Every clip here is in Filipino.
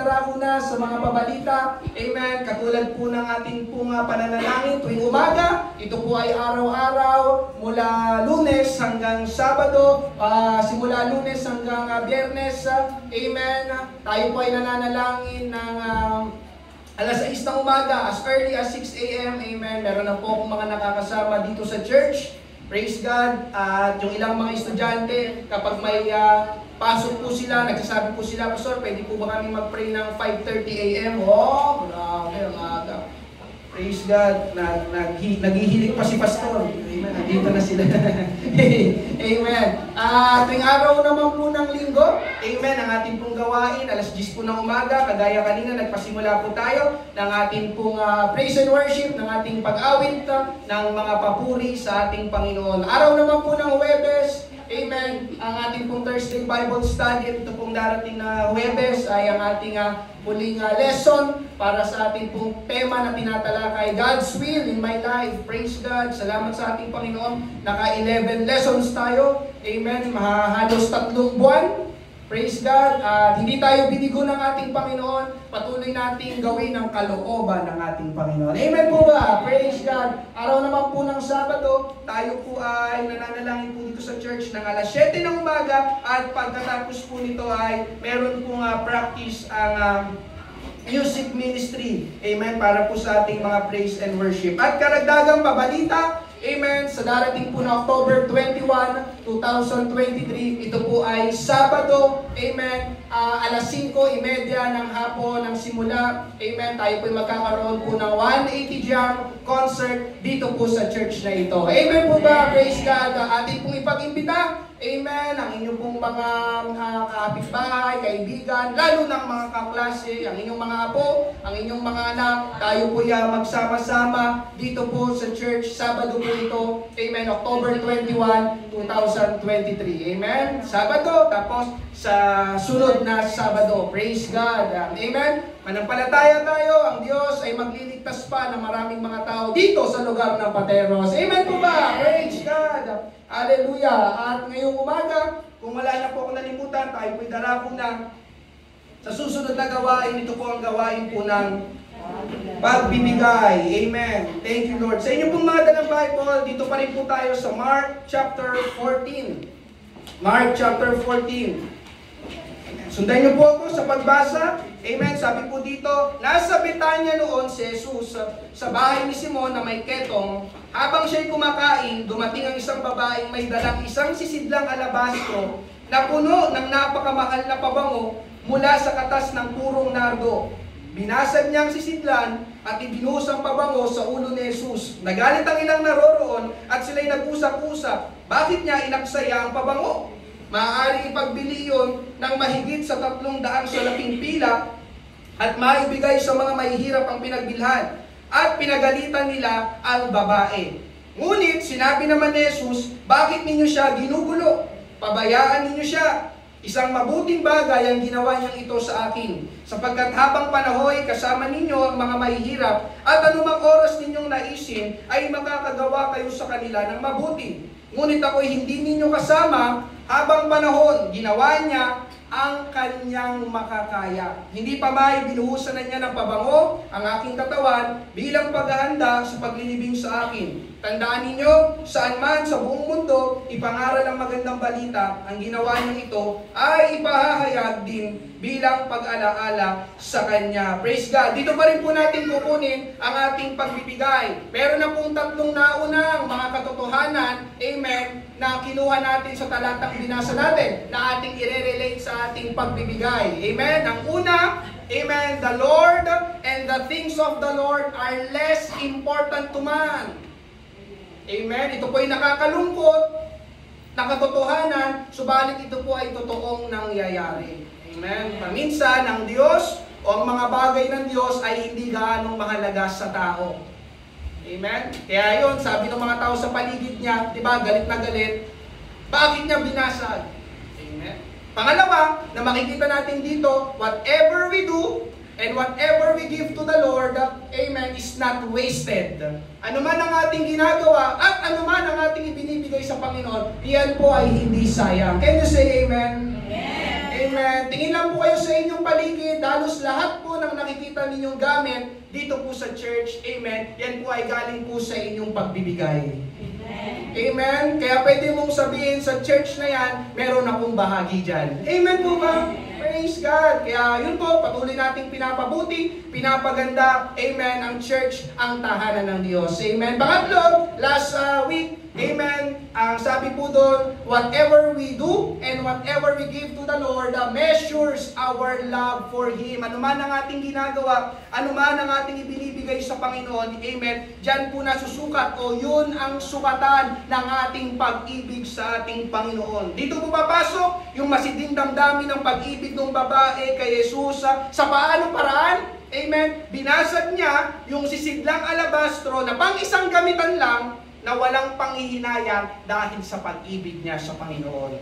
darako na sa mga pabalita. Amen. Katulad po ng ating pong pananalangin tuwing umaga. Ito po ay araw-araw mula Lunes hanggang Sabado. Simula Lunes hanggang Biyernes. Amen. Tayo po ay nananalangin ng alas 6 ng umaga, as early as 6 a.m. Amen. Meron na po akong mga nakakasama dito sa church. Praise God. At yung ilang mga estudyante, kapag may pasok po sila, nagsasabi po sila, Pastor, pwede po ba kami mag-pray ng 5:30 a.m.? Oh, grabe, ang aga. Praise God. Naghihilig pa si Pastor. Amen. Nandito na sila. Amen. Tuwing araw naman po ng linggo, amen, ang ating pong gawain, alas 10 po ng umaga, kagaya kanina, nagpasimula po tayo ng ating pong praise and worship, ng ating pag-awit, ng mga papuri sa ating Panginoon. Araw naman po ng Huwebes, amen, ang ating pong Thursday Bible Study, ito pong darating na Huwebes ay ang ating huling lesson para sa ating pong tema na tinatalakay, God's Will in My Life. Praise God. Salamat sa ating Panginoon. Naka-11 lessons tayo. Amen. Halos 3 buwan. Praise God. Hindi tayo binigo ng ating Panginoon. Patuloy nating gawin ang kalooban ng ating Panginoon. Amen po ba? Praise God. Araw naman po ng Sabado, tayo po ay nananalangin po dito sa church ng alas 7 ng umaga at pagkatapos po nito ay meron pong practice ang music ministry. Amen. Para po sa ating mga praise and worship. At karagdagang pabalita, amen, sa darating po na October 21, 2023, ito po ay Sabado, amen, alas 5:30 ng hapon ng simula, amen, tayo po ay magkakaroon po ng 180 Jam concert dito po sa church na ito. Amen po ba? Praise God. Ating pong ipag-imbita, amen, ang inyong pong mga kapitbahay, kaibigan, lalo ng mga kaklase, ang inyong mga apo, ang inyong mga anak, tayo po ay magsama-sama dito po sa church, Sabado po ito, amen, October 21, 2023, amen, Sabado, tapos sa sunod na Sabado, praise God, amen. Manampalataya tayo, ang Diyos ay magliligtas pa ng maraming mga tao dito sa lugar ng Pateros. Amen po ba? Praise God. Hallelujah. At ngayong umaga, kung wala na po akong nalimutan, tayo po'y darako na sa susunod na gawain. Ito po ang gawain po ng pagbibigay. Amen. Thank you, Lord. Sa inyo pong mga dalang Bible, dito pa rin po tayo sa Mark chapter 14. Mark chapter 14. Sundan niyo po ako sa pagbasa. Amen. Sabi po dito, nasa Betanya noon si Jesus sa bahay ni Simon na may ketong. Habang siya'y kumakain, dumating ang isang babaeng may dalang isang sisidlang alabastro na puno ng napakamahal na pabango mula sa katas ng purong nardo. Binasag niya ang sisidlan at ibinuhos ang pabango sa ulo ni Jesus. Nagalit ang ilang naroroon at sila'y nag-usap-usap. Bakit niya inaksaya ang pabango? Maaari ipagbili iyon ng mahigit sa 300 salaping pila at maibigay sa mga mahihirap ang pinagbilhan. At pinagalitan nila ang babae. Ngunit sinabi naman ni Jesus, bakit ninyo siya ginugulo? Pabayaan ninyo siya. Isang mabuting bagay ang ginawa niyang ito sa akin. Sapagkat habang panahoy kasama ninyo ang mga mahihirap at anumang oras ninyong naisin ay makakagawa kayo sa kanila ng mabuti. Ngunit ako'y hindi ninyo kasama. Habang panahon, ginawa niya ang kanyang makakaya. Hindi pa may binuhusan na niya ng pabango ang aking katawan bilang paghahanda sa paglilibing sa akin. Tandaan ninyo, saan man sa buong mundo, ipangaral ang magandang balita, ang ginawa niyo ito ay ipahahayag din bilang pag-alaala sa Kanya. Praise God! Dito pa rin po natin kukunin ang ating pagbibigay. Meron na pong 3 naunang mga katotohanan, amen, na kinuha natin sa talatang binasa natin, na ating i-relate sa ating pagbibigay. Amen? Ang una, amen, the Lord and the things of the Lord are less important to man. Amen? Ito po ay nakakalungkot na katotohanan, subalit ito po ay totoong nangyayari. Amen? Paminsan, ang Diyos o ang mga bagay ng Diyos ay hindi gaanong mahalaga sa tao. Amen? Kaya yun, sabi ng mga tao sa paligid niya, di ba, galit na galit, bakit niya binasag? Amen? Pangalawa, na makikita natin dito, whatever we do, and whatever we give to the Lord, amen, is not wasted. Ano man ang ating ginagawa, at ano man ang ating ibinibigay sa Panginoon, iyan po ay hindi sayang. Can you say amen? Amen. Amen. Tingin lang po kayo sa inyong paligid, halos lahat po ng nakikita ninyong gamit dito po sa church, amen, yan po ay galing po sa inyong pagbibigay. Amen? Kaya pwede mong sabihin sa church na yan, meron akong bahagi dyan. Amen po ba? Praise God. Kaya yun po, patuloy nating pinapabuti, pinapaganda, amen, ang church, ang tahanan ng Diyos. Amen. Pangatlo, last week, amen, ang sabi po doon, whatever we do and whatever we give to the Lord, measures our love for Him. Ano man ang ating ginagawa, ano man ang ating ibinibigay sa Panginoon, amen, dyan po nasusukat o yun ang sukatan ng ating pag-ibig sa ating Panginoon. Dito po papasok yung masiding damdamin ng pag-ibig ng babae kay Jesus sa paanong paraan? Amen. Binasag niya yung sisidlang alabastro na pang isang gamitan lang na walang panghihinayang dahil sa pag-ibig niya sa Panginoon.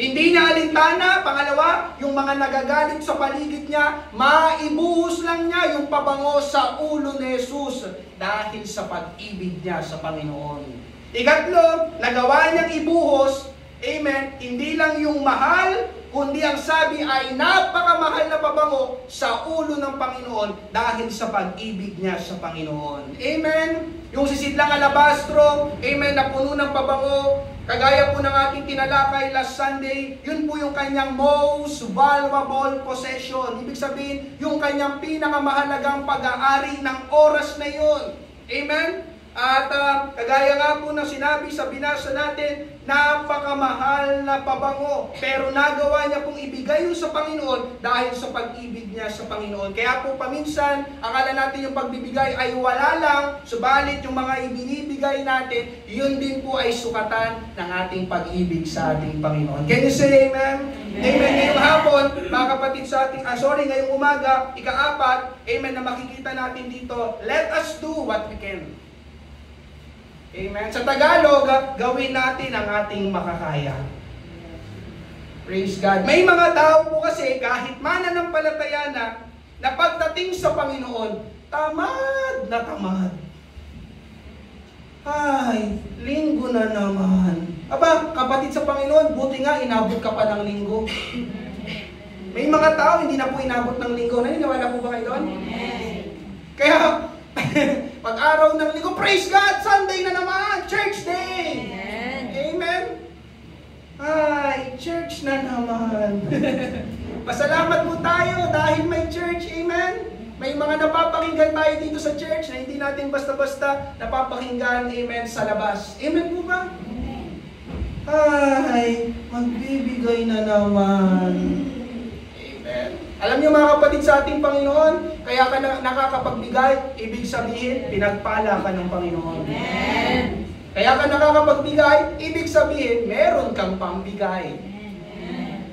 Hindi niya alintana. Pangalawa, yung mga nagagalit sa paligid niya, maibuhos lang niya yung pabango sa ulo ni Jesus dahil sa pag-ibig niya sa Panginoon. Ikatlo, nagawa niyang ibuhos, amen, hindi lang yung mahal, kundi ang sabi ay napakamahal na pabango sa ulo ng Panginoon dahil sa pag-ibig niya sa Panginoon. Amen? Yung sisidlang alabastro, amen, na puno ng pabango, kagaya po ng ating tinalakay last Sunday, yun po yung kanyang most valuable possession. Ibig sabihin, yung kanyang pinakamahalagang pag-aari ng oras na yun. Amen? At kagaya nga po na sinabi sa binasa natin, napakamahal na pabango. Pero nagawa niya pong ibigay yun sa Panginoon dahil sa pag-ibig niya sa Panginoon. Kaya po paminsan, akala natin yung pagbibigay ay wala lang, subalit yung mga ibinibigay natin, yun din po ay sukatan ng ating pag-ibig sa ating Panginoon. Can you say amen? Amen. Ngayong hapon, mga kapatid sa ating, ngayong umaga, ika-4, amen, na makikita natin dito, let us do what we can. Amen. Sa Tagalog, gawin natin ang ating makakaya. Praise God. May mga tao po kasi, kahit mananampalataya na pagdating sa Panginoon, tamad na tamad. Ay, linggo na naman. Aba, kapatid sa Panginoon, buti nga inabot ka pa ng linggo. May mga tao, hindi na po inabot ng linggo. Naniniwala po ba kayo doon? Kaya, pag-araw ng linggo, praise God, Sunday na naman, church day. Amen. Ay, church na naman. Pasalamat po tayo dahil may church, amen. May mga napapakinggan tayo dito sa church na hindi natin basta-basta napapakinggan, amen, sa labas. Amen po ba? Ay, magbibigay na naman. Amen. Alam niyo mga kapatid sa ating Panginoon, kaya ka nakakapagbigay, ibig sabihin, pinagpala ka ng Panginoon. Amen. Kaya ka nakakapagbigay, ibig sabihin, meron kang pambigay. Amen.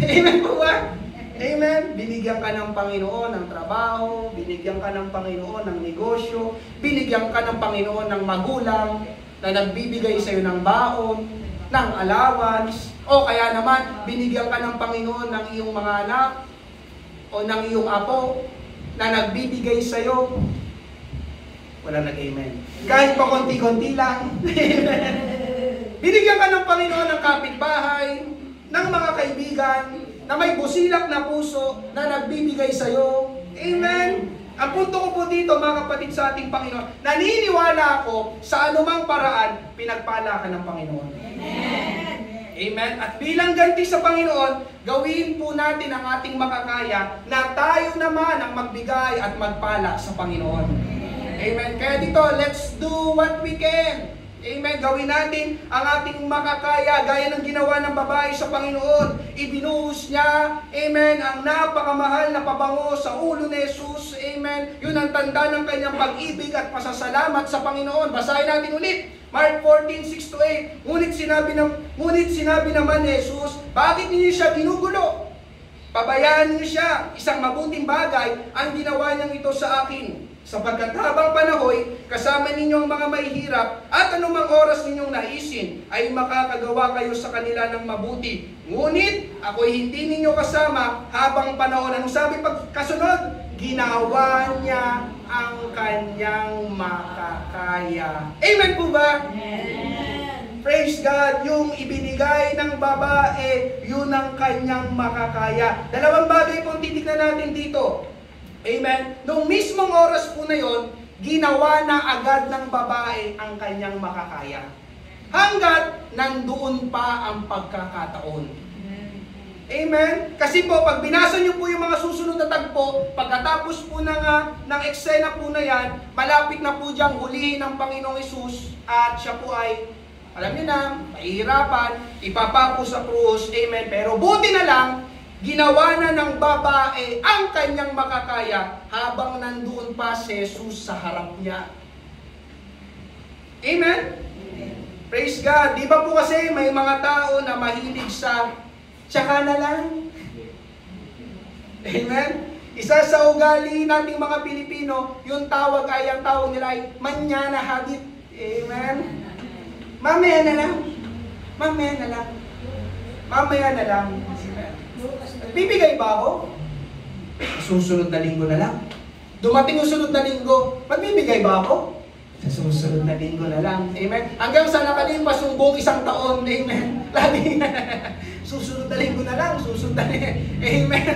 Amen po ba? Amen. Binigyan ka ng Panginoon ng trabaho, binigyan ka ng Panginoon ng negosyo, binigyan ka ng Panginoon ng magulang na nagbibigay sa iyo ng baon, ng allowance, o kaya naman, binigyan ka ng Panginoon ng iyong mga anak, o ng iyong apo, na nagbibigay sa iyo. Wala nag-amen. Kahit pa konti-konti lang. Binigyan ka ng Panginoon ng kapitbahay, ng mga kaibigan, na may busilak na puso, na nagbibigay sa iyo. Amen. Ang punto ko po dito, mga kapatid sa ating Panginoon, naniniwala ako sa anumang paraan, pinagpala ka ng Panginoon. Amen. Amen. At bilang ganti sa Panginoon, gawin po natin ang ating makakaya na tayo naman ang magbigay at magpala sa Panginoon. Amen. Kaya dito, let's do what we can. Amen. Gawin natin ang ating makakaya gaya ng ginawa ng babae sa Panginoon. Ibinuhos niya, amen, ang napakamahal na pabango sa ulo ni Jesus. Amen. Yun ang tanda ng kanyang pag-ibig at pasasalamat sa Panginoon. Basahin natin ulit. Mark 14:6-8. Ngunit sinabi naman ni Jesus, bakit niyo siya ginugulo? Pabayaan niyo siya. Isang mabuting bagay ang ginawa niyang ito sa akin. Sapagkat habang panahoy, kasama ninyo ang mga mahihirap at anumang oras ninyong naisin, ay makakagawa kayo sa kanila ng mabuti. Ngunit, ako'y hindi ninyo kasama habang panahon. Anong sabi pagkasunod? Ginawa niya ang kanyang makakaya. Amen po ba? Amen. Praise God. Yung ibinigay ng babae, yun ang kanyang makakaya. Dalawang bagay po titignan natin dito. Amen? Noong mismong oras po na yon, ginawa na agad ng babae ang kanyang makakaya. Hanggat nandoon pa ang pagkakataon. Amen? Kasi po, pag binasa niyo po yung mga susunod na tagpo, pagkatapos po ng eksena po na yan, malapit na po diyang hulihin ng Panginoong Hesus at siya po ay, alam niyo na, mahihirapan, ipapako sa krus. Amen? Pero buti na lang, ginawa na ng babae ang kanyang makakaya habang nandoon pa si Jesus sa harap niya. Amen? Praise God. Di ba po kasi may mga tao na mahilig sa tsaka na lang. Amen? Isa sa ugali nating mga Pilipino, yung tawag nila ay manyana habit. Amen? Mamaya na lang. Mamaya na lang. Mamaya na lang. Bibigay ba ako? Susunod na linggo na lang. Dumating yung sunod na linggo, magbibigay ba ako? Sa susunod na linggo na lang. Amen? Hanggang sa nakalipas yung buong isang taon. Amen? Lagi susunod na linggo na lang. Susunod na linggo. Amen?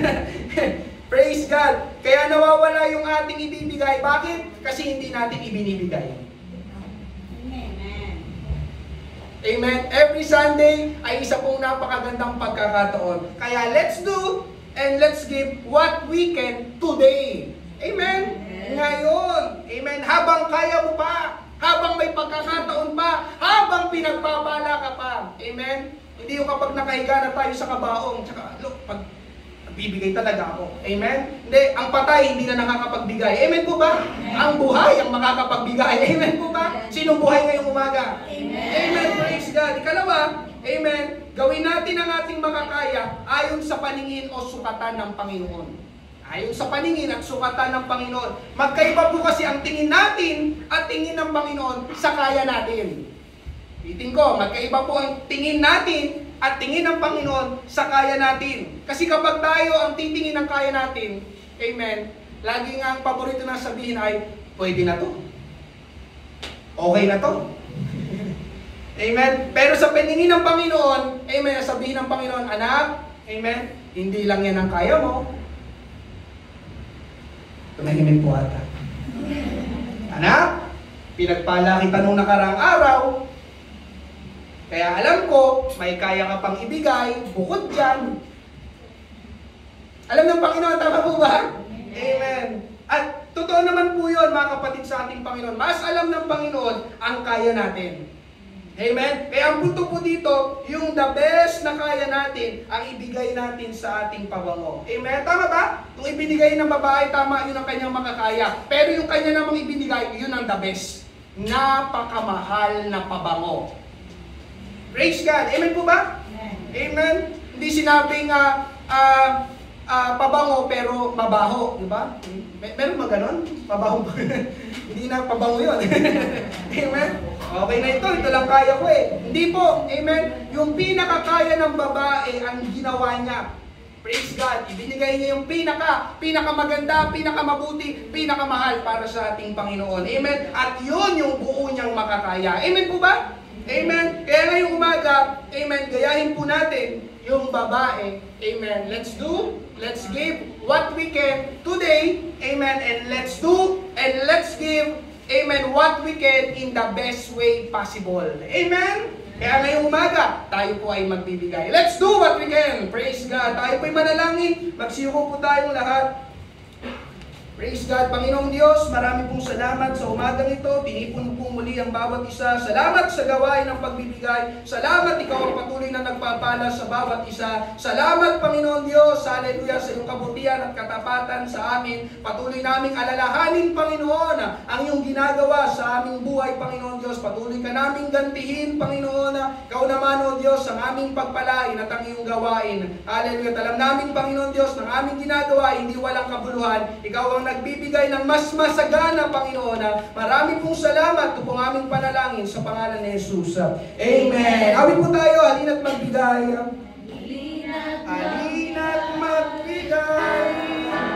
Praise God. Kaya nawawala yung ating ibibigay. Bakit? Kasi hindi natin ibinibigay. Amen? Every Sunday ay isa pong napakagandang pagkakataon. Kaya let's do and let's give what we can today. Amen? Ngayon. Amen? Habang kaya mo pa, habang may pagkakataon pa, habang pinagpapala ka pa. Amen? Hindi yung kapag nakahiga na tayo sa kabaong, tsaka, look, pag bibigay talaga ako. Amen? Hindi, ang patay hindi na nakakapagbigay. Amen po ba? Amen. Ang buhay ang makakapagbigay. Amen po ba? Sinong buhay ngayong umaga? Amen. Amen. Praise God. Ikalawa, amen, gawin natin ang ating makakaya ayon sa paningin o sukatan ng Panginoon. Ayon sa paningin at sukatan ng Panginoon. Magkaiba po kasi ang tingin natin at tingin ng Panginoon sa kaya natin. Bitin ko, magkaiba po ang tingin natin at tingin ng Panginoon sa kaya natin. Kasi kapag tayo ang titingin ng kaya natin, amen, laging ang paborito na sabihin ay, pwede na to. Okay na to. Amen. Pero sa paningin ng Panginoon, amen, sabihin ng Panginoon, anak, amen, hindi lang yan ang kaya mo. Tumahimik po ata. Anak, pinagpala kita nung nakaraang araw, kaya alam ko, may kaya ka pang ibigay, bukod dyan. Alam ng Panginoon, tama po ba? Amen. At totoo naman po yun, mga kapatid sa ating Panginoon. Mas alam ng Panginoon ang kaya natin. Amen? Kaya ang punto po dito, yung the best na kaya natin, ang ibigay natin sa ating pabango. Amen? Tama ba? Kung ibinigay ng babae, tama, yun ang kanyang makakaya. Pero yung kanya namang ibinigay, yun ang the best. Napakamahal na pabango. Praise God. Amen po ba? Amen. Hindi sinabing pabango pero mabaho, di ba? Meron ba ganon? Pabango. Hindi na pabango yun. Amen. Okay na ito lang kaya ko eh. Hindi po. Amen. Yung pinakakaya ng babae ang ginawa niya. Praise God. Ibinigay niya yung pinakamaganda, pinakamabuti, pinakamahal para sa ating Panginoon. Amen. At yun yung buo niyang makakaya. Amen po ba? Amen. Kaya ngayong umaga, amen, gayahin po natin yung babae. Amen. Let's do, let's give what we can today. Amen. And let's do, and let's give, amen, what we can in the best way possible. Amen. Kaya ngayong umaga, tayo po ay magbibigay. Let's do what we can. Praise God. Tayo po ay manalangin. Magsiyuko po tayong lahat. Praise God, Panginoong Diyos, marami pong salamat sa umagang ito. Tinipon po muli ang bawat isa. Salamat sa gawain ng pagbibigay. Salamat, Ikaw ang patuloy na nagpapala sa bawat isa. Salamat, Panginoong Diyos, hallelujah, sa iyong kabutihan at katapatan sa amin. Patuloy naming alalahanin, Panginoon, ang iyong ginagawa sa aming buhay, Panginoon Diyos. Patuloy ka naming gantihin, Panginoon. Ikaw naman, O Diyos, ang aming pagpalain at ang iyong gawain. Hallelujah. Alam namin, Panginoon Diyos, ng aming ginagawa, hindi walang kabuluhan. Ikaw ang nagbibigay ng mas masagana, Panginoon. Marami pong salamat. Ito pong aming panalangin sa pangalan ni Jesus. Amen. Awit po tayo. Halina't magbigay. Halina't magbigay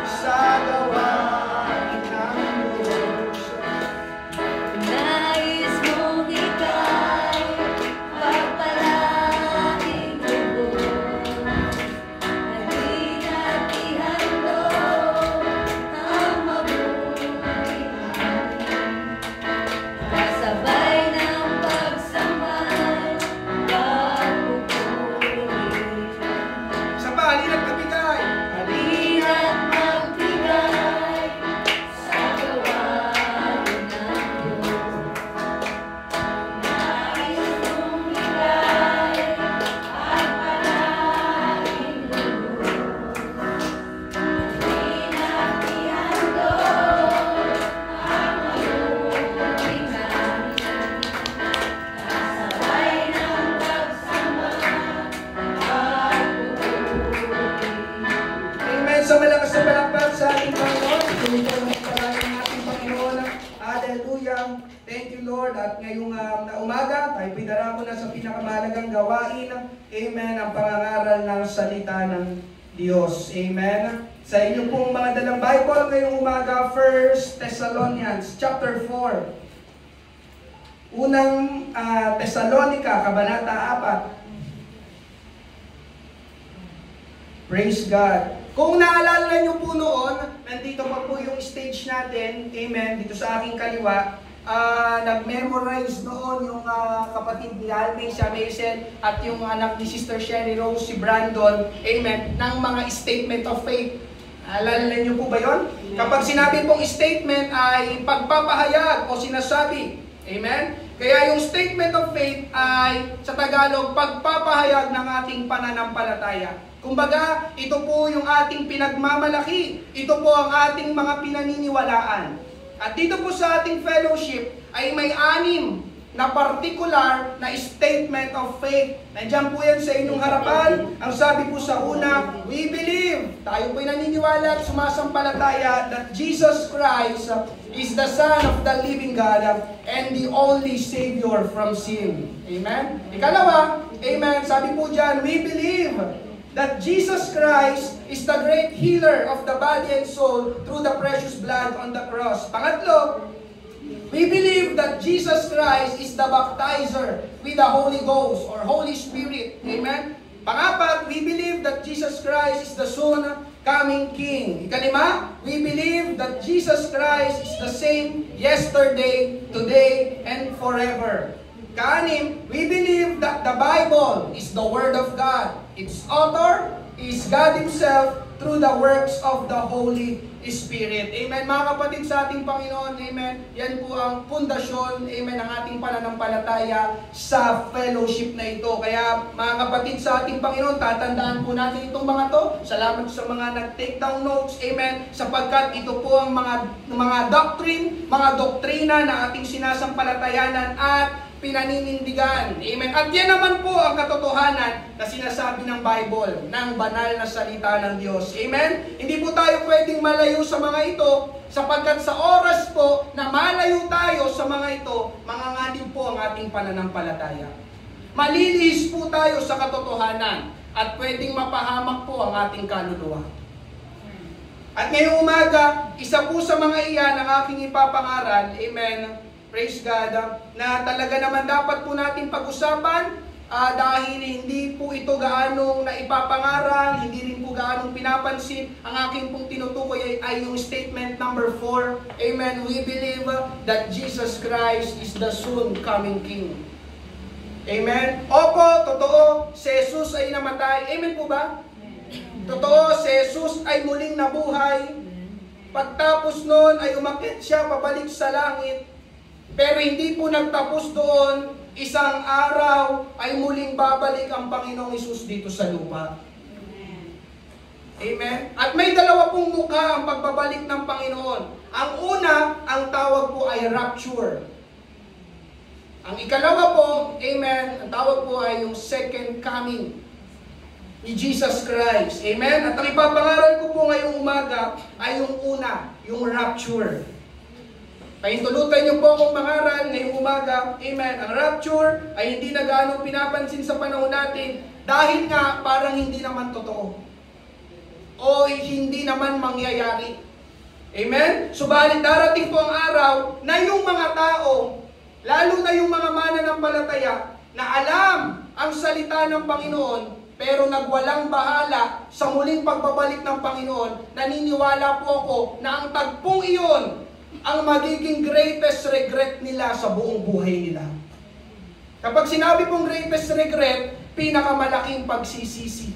sa gawain ng Diyos. Nais mong ika'y pagpalaing lubos. Halina't ihandog sa palakpak sa ating Panginoon. Ituloy po ang pagpalain ng ating Panginoon. Hallelujah. Thank you, Lord. At ngayong na umaga, tayo pinarako na sa pinakamahalagang gawain. Amen. Ang pangangaral ng salita ng Diyos. Amen. Sa inyo pong mga dalang Bible ngayong umaga, 1 Thessalonians chapter 4. Unang Thessalonica, Kabanata 4. Praise God. Kung naalala niyo po noon, nandito pa po yung stage natin, amen, dito sa aking kaliwa. Nag-memorize noon yung kapatid ni Alvin, si Mason, at yung anak ni Sister Sherry Rose, si Brandon, amen, ng mga statement of faith. Alala niyo po ba yun? Kapag sinabi pong statement ay pagpapahayag o sinasabi, amen? Kaya yung statement of faith ay sa Tagalog, pagpapahayag ng ating pananampalataya. Kumbaga, ito po yung ating pinagmamalaki. Ito po ang ating mga pinaniniwalaan. At dito po sa ating fellowship ay may 6 na particular na statement of faith. Nandiyan po yan sa inyong harapan. Ang sabi po sa una, we believe. Tayo po'y naniniwala at sumasampalataya that Jesus Christ is the Son of the living God and the only Savior from sin. Amen? Ikalawa, amen, sabi po dyan, we believe that Jesus Christ is the great healer of the body and soul through the precious blood on the cross. Pangatlo, we believe that Jesus Christ is the baptizer with the Holy Ghost or Holy Spirit. Amen? Pangapat, we believe that Jesus Christ is the soon coming King. Ikalima, we believe that Jesus Christ is the same yesterday, today, and forever. Kaanim, we believe that the Bible is the Word of God. Its author is God Himself through the works of the Holy Spirit. Amen. Mga kapatid sa ating Panginoon, amen. Yan po ang pundasyon, amen, ng ating pananampalataya sa fellowship na ito. Kaya mga kapatid sa ating Panginoon, tatandaan po natin itong mga to. Salamat sa mga nag-take down notes, amen, sapagkat ito po ang mga doctrine, mga doktrina na ating sinasampalatayanan at pinaninindigan. Amen. At yan naman po ang katotohanan na sinasabi ng Bible, ng banal na salita ng Diyos. Amen. Hindi po tayo pwedeng malayo sa mga ito, sapagkat sa oras po na malayo tayo sa mga ito, manganganib po ang ating pananampalataya. Malilihis po tayo sa katotohanan at pwedeng mapahamak po ang ating kaluluwa. At ngayong umaga, isa po sa mga iyan ang aking ipapangaral, amen, praise God, na talaga naman dapat po natin pag-usapan dahil hindi po ito gaanong naipapangaral, hindi rin po gaanong pinapansin. Ang aking pong tinutukoy ay yung statement number 4. Amen. We believe that Jesus Christ is the soon coming King. Amen. Opo, totoo, si Jesus ay namatay. Amen po ba? Totoo, si Jesus ay muling nabuhay. Pagtapos noon ay umakyat siya pabalik sa langit. Pero hindi po nagtapos doon, isang araw ay muling babalik ang Panginoong Hesus dito sa lupa. Amen? At may dalawa pong mukha ang pagbabalik ng Panginoon. Ang una, ang tawag po ay rapture. Ang ikalawa po, amen, ang tawag po ay yung second coming ni Jesus Christ. Amen? At ang ipapangaral ko po ngayong umaga ay yung una, yung rapture. Pahintulutan niyo po akong mangaral ngayong umaga. Amen. Ang rapture ay hindi na gaano pinapansin sa panahon natin dahil nga parang hindi naman totoo. O hindi naman mangyayari. Amen? Subalit darating po ang araw na yung mga tao, lalo na yung mga mananampalataya, na alam ang salita ng Panginoon, pero nagwalang bahala sa muling pagbabalik ng Panginoon, naniniwala po ako na ang tagpong iyon ang magiging greatest regret nila sa buong buhay nila. Kapag sinabi pong greatest regret, pinakamalaking pagsisisi.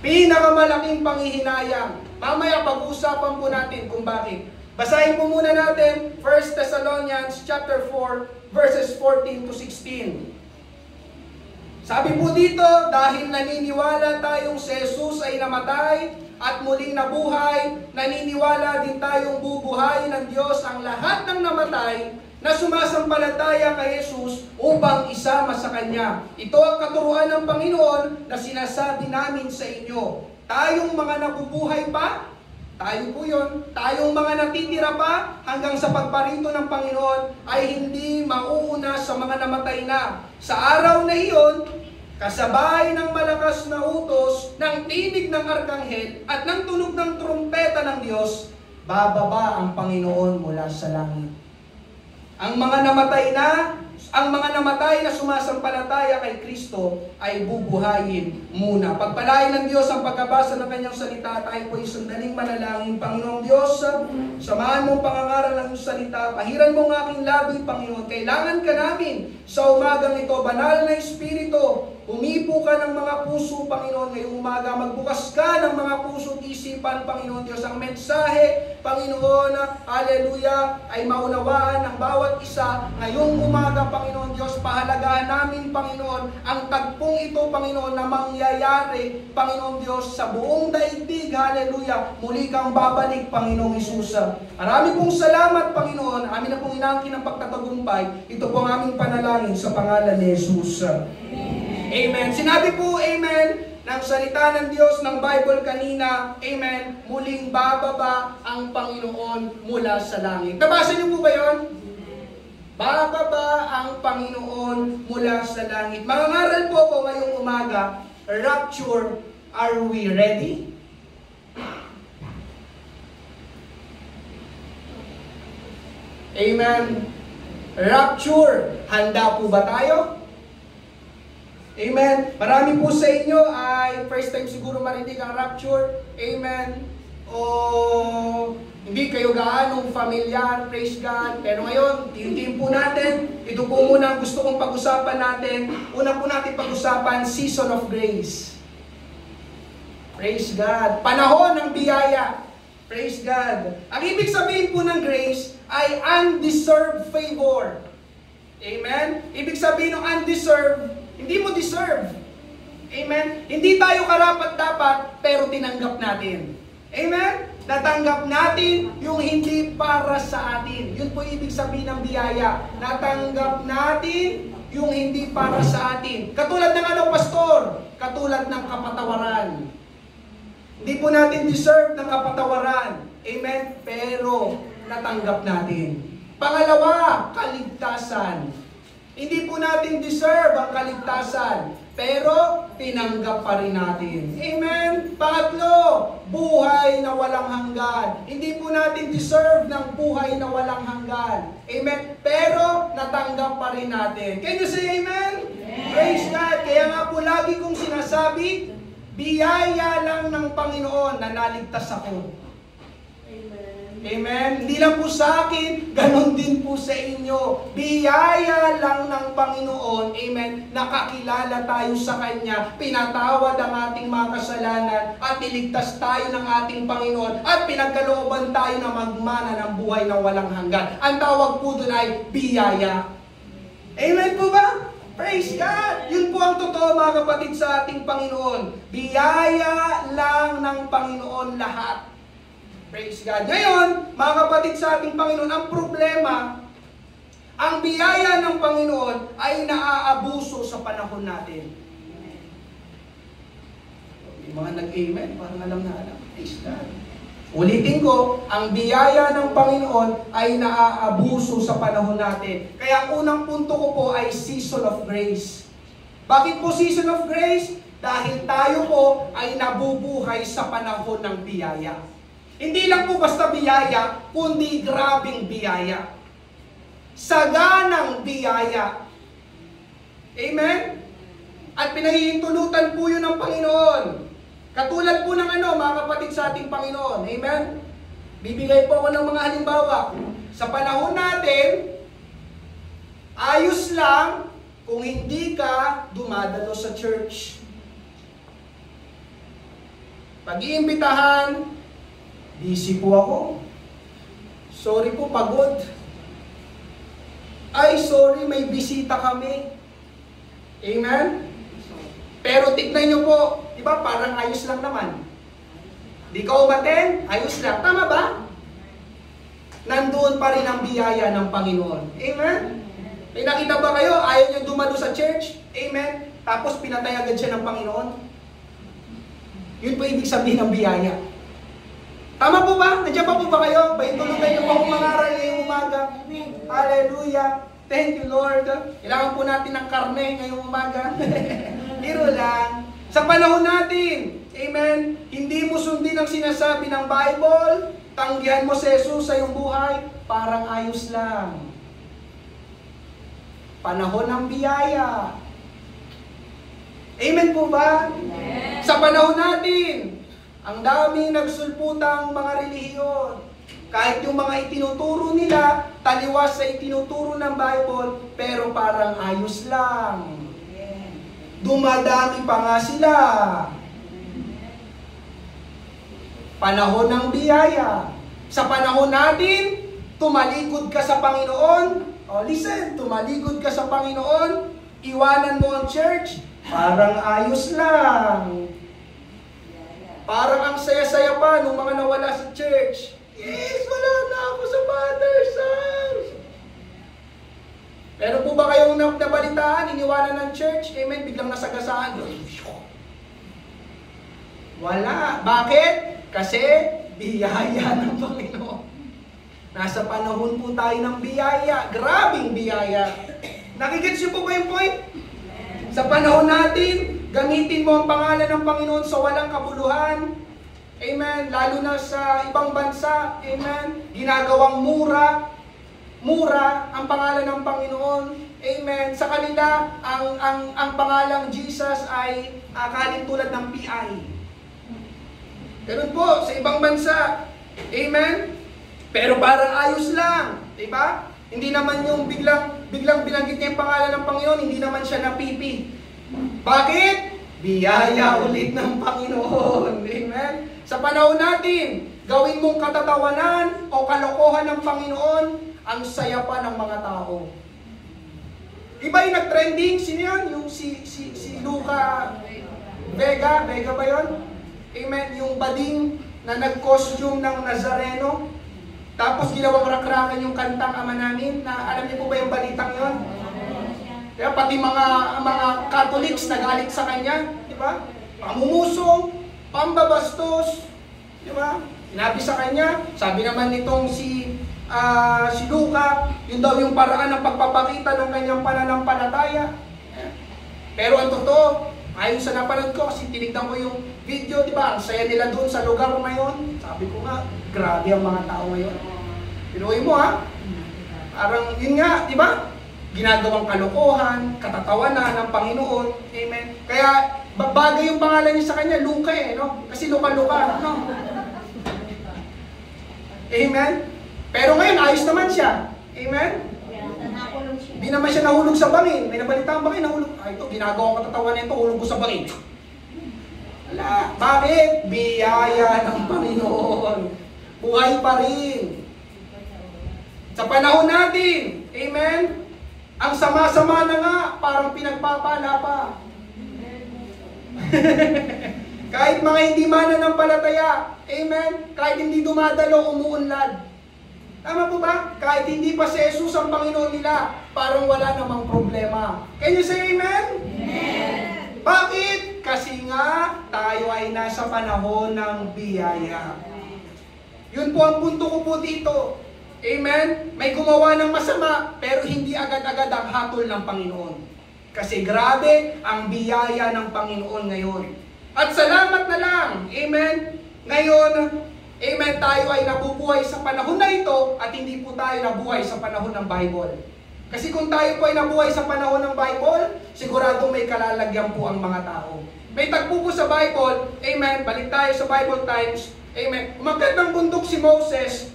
Pinakamalaking panghihinayang. Mamaya pag-uusapan po natin kung bakit. Basahin po muna natin 1 Thessalonians chapter 4 verses 14 to 16. Sabi po dito, dahil naniniwala tayong si Jesus ay namatay at muling nabuhay, naniniwala din tayong bubuhayin ng Diyos ang lahat ng namatay na sumasampalataya kay Jesus upang isama sa Kanya. Ito ang katuruan ng Panginoon na sinasabi namin sa inyo. Tayong mga nabubuhay pa, tayo po yun. Tayong mga natitira pa hanggang sa pagparito ng Panginoon ay hindi mauuna sa mga namatay na. Sa araw na iyon, kasabay ng malakas na utos, ng tinig ng arkanghel at ng tunog ng trumpeta ng Diyos, bababa ang Panginoon mula sa langit. Ang mga namatay na sumasampalataya kay Kristo ay bubuhayin muna. Pagpalain ng Diyos ang pagkabasa ng kanyang salita, tayo po ay sandaling manalangin. Panginoong Diyos, samahan mo ang pangangaral ng iyong salita. Pahiran mo ang aking labi, Panginoon. Kailangan ka namin sa umagang ito. Banal na Espiritu, umipo ka ng mga puso, Panginoon, ngayong umaga. Magbukas ka ng mga puso at isipan, Panginoon Diyos. Ang mensahe, Panginoon, haleluya, ay maunawaan ng bawat isa. Ngayong umaga, Panginoon Diyos, pahalagahan namin, Panginoon, ang tagpong ito, Panginoon, na mangyayari, Panginoon Diyos, sa buong daigdig, haleluya. Muli kang babalik, Panginoong Isus. Marami pong salamat, Panginoon. Amin na pong inangkin ang pagtatagumpay. Ito po ang aming panalangin sa pangalan ni Jesus. Amen. Sinabi po, amen, ng salita ng Diyos ng Bible kanina, amen, muling bababa ang Panginoon mula sa langit. Nabasa niyo po ba yun? Bababa ang Panginoon mula sa langit. Mangangaral po ko ngayong umaga, rapture, are we ready? Amen. Rapture, handa po ba tayo? Amen. Marami po sa inyo ay first time siguro marinig ang rapture. Amen. O hindi kayo gaanong familiar, praise God. Pero ngayon, tingin po natin, ito po muna ang gusto kong pag-usapan natin. Una po natin pag-usapan, season of grace. Praise God. Panahon ng biyaya. Praise God. Ang ibig sabihin po ng grace ay undeserved favor. Amen. Ibig sabihin ng undeserved, hindi mo deserve. Amen? Hindi tayo karapat-dapat, pero tinanggap natin. Amen? Natanggap natin yung hindi para sa atin. Yun po ibig sabihin ng biyaya. Natanggap natin yung hindi para sa atin. Katulad ng ano, pastor? Katulad ng kapatawaran. Hindi po natin deserve ng kapatawaran. Amen? Pero natanggap natin. Pangalawa, kaligtasan. Hindi po natin deserve ang kaligtasan, pero tinanggap pa rin natin. Amen? Pangatlo, buhay na walang hanggan. Hindi po natin deserve ng buhay na walang hanggan. Amen? Pero natanggap pa rin natin. Can you say amen? Amen. Praise God. Kaya nga po lagi kong sinasabi, biyaya lang ng Panginoon na naligtas ako. Amen? Hindi lang po sa akin, ganon din po sa inyo. Biyaya lang ng Panginoon, amen, nakakilala tayo sa Kanya, pinatawad ang ating mga kasalanan, at iligtas tayo ng ating Panginoon, at pinagkalooban tayo na magmana ng buhay na walang hanggan. Ang tawag po doon ay biyaya. Amen po ba? Praise God! Yun po ang totoo, mga kapatid, sa ating Panginoon. Biyaya lang ng Panginoon lahat. Praise God. Ngayon, mga kapatid sa ating Panginoon, ang problema, ang biyaya ng Panginoon ay naaabuso sa panahon natin. Yung mga nag-amen, parang alam na alam. Praise God. Ulitin ko, ang biyaya ng Panginoon ay naaabuso sa panahon natin. Kaya ang unang punto ko po ay season of grace. Bakit po season of grace? Dahil tayo po ay nabubuhay sa panahon ng biyaya. Hindi lang po basta biyaya, kundi grabing biyaya. Saganang biyaya. Amen? At pinahihintulutan po yun ng Panginoon. Katulad po ng ano, mga kapatid sa ating Panginoon. Amen? Bibigay po ako ng mga halimbawa. Sa panahon natin, ayos lang kung hindi ka dumadalo sa church. Pag-iimbitahan, busy po ako. Sorry po, pagod. Ay, sorry, may bisita kami. Amen? Pero tignan nyo po, di ba parang ayos lang naman. Di ka umaten, ayos lang. Tama ba? Nandoon pa rin ang biyaya ng Panginoon. Amen? May nakita ba kayo, ayaw nyo dumalo sa church? Amen? Tapos pinatay agad siya ng Panginoon? Yun po ibig sabihin ng biyaya. Tama po ba? Nandiyan pa po ba kayo? Baitulugan niyo po akong mangaral ngayong umaga. Hallelujah. Thank you, Lord. Kailangan po natin ng karne ngayong umaga. Biro lang. Sa panahon natin, amen, hindi mo sundin ang sinasabi ng Bible, tanggihan mo si Jesus sa iyong buhay, parang ayos lang. Panahon ng biyaya. Amen po ba? Amen. Sa panahon natin, ang daming nagsulputang mga relihiyon. Kahit yung mga itinuturo nila, taliwas sa itinuturo ng Bible, pero parang ayos lang. Dumadami pa nga sila. Panahon ng biyaya. Sa panahon natin, tumalikod ka sa Panginoon. Oh, listen, tumalikod ka sa Panginoon, iwanan mo ang church, parang ayos lang. Parang ang saya-saya pa nung mga nawala sa church. Yes, wala na ako sa Father's house. Pero po ba kayong nabalitaan, iniwanan ng church? Amen, biglang nasagasaan. Wala. Bakit? Kasi biyaya ng Panginoon. Nasa panahon po tayo ng biyaya. Grabing biyaya. Nakikits niyo po ba yung point? Sa panahon natin, gamitin mo ang pangalan ng Panginoon sa walang kabuluhan. Amen. Lalo na sa ibang bansa. Amen. Ginagawang mura. Mura ang pangalan ng Panginoon. Amen. Sa kanila, ang pangalang Jesus ay tulad ng PI. Ganun po, sa ibang bansa. Amen. Pero parang ayos lang. Diba? Hindi naman yung biglang binanggit niya yung pangalan ng Panginoon, hindi naman siya napipi. Bakit? Biyaya ulit ng Panginoon. Amen. Sa panahon natin, gawin mong katatawanan o kalokohan ng Panginoon, ang saya pa ng mga tao. Iba yung nag-trending, sino yan? Yung si Luca Vega ba yun? Amen. Yung bading na nag-costume ng Nazareno. Tapos ginawang rakrakan yung kantang Ama Namin. Na, alam niyo po ba yung balitang yun? Kaya pati mga Catholics nagalit sa kanya. Di ba? Pamumusong, pambabastos. Di ba? Sinabi sa kanya, sabi naman nitong si Luca, yun daw yung paraan ng pagpapakita ng kanyang pananampalataya. Pero ang totoo, ayon sa napanood ko, kasi tinignan ko yung video, di ba? Ang saya nila doon sa lugar na yun. Sabi ko nga, grabe ang mga tao ngayon. Pinuwi mo ha? Parang yun nga, di ba? Ginagawang kalokohan, katatawanan ng Panginoon. Amen. Kaya bagay yung pangalan niya sa kanya, Luca no? Kasi Luka, no? Amen. Pero ngayon, ayos naman siya. Amen. Hindi naman siya nahulog sa bangin. May nabalitaan bangin, nahulog. Ay, ito, ginagawa katatawanan nito, hulog ko sa bangin. Wala. Bakit? Biyaya ng Panginoon. Buhay pa rin. Sa panahon natin, amen, ang sama-sama na nga, parang pinagpapala pa. Kahit mga hindi mananampalataya, amen, kahit hindi dumadalo, umuunlad. Tama po ba? Kahit hindi pa si Jesus ang Panginoon nila, parang wala namang problema. Can you say amen? Amen. Bakit? Kasi nga, tayo ay nasa panahon ng biyaya. Yun po ang punto ko po dito. Amen? May gumawa ng masama, pero hindi agad-agad ang hatol ng Panginoon. Kasi grabe ang biyaya ng Panginoon ngayon. At salamat na lang, amen? Ngayon, amen, tayo ay nabubuhay sa panahon na ito at hindi po tayo nabuhay sa panahon ng Bible. Kasi kung tayo po ay nabuhay sa panahon ng Bible, sigurado may kalalagyan po ang mga tao. May tagpo po sa Bible, amen, balik tayo sa Bible times, amen, umakyat ng bundok si Moses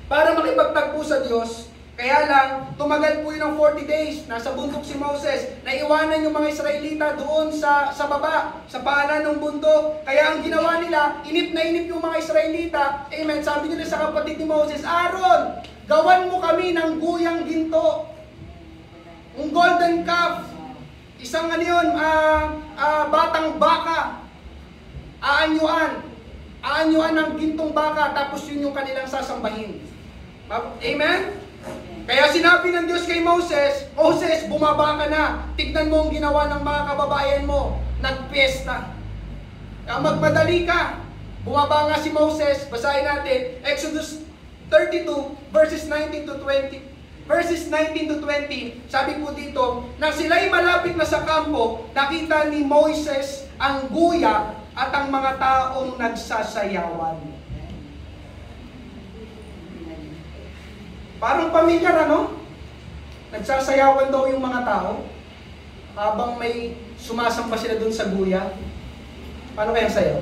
para makipagtagpo sa Diyos. Kaya lang, tumagal po yun ng 40 days, nasa bundok si Moses, naiwanan yung mga Israelita doon sa baba, sa paanan ng bundok. Kaya ang ginawa nila, inip na inip yung mga Israelita, amen, sabi nila sa kapatid ni Moses, Aaron, gawan mo kami ng guyang ginto, yung golden calf, isang batang baka, aanyuan ng gintong baka, tapos yun yung kanilang sasambahin. Amen? Kaya sinabi ng Diyos kay Moses, Moses, bumaba ka na. Tignan mo ang ginawa ng mga kababayan mo. Nagpiesta. Magmadali ka. Bumaba nga si Moses, basahin natin, Exodus 32, verses 19 to 20. Verses 19 to 20, sabi po dito, nang sila'y malapit na sa kampo, nakita ni Moses ang guya at ang mga taong nagsasayawan. Parang pamilyar, ano? Nagsasayawan daw yung mga tao habang may sumasamba sila dun sa guya. Paano kayang sayaw?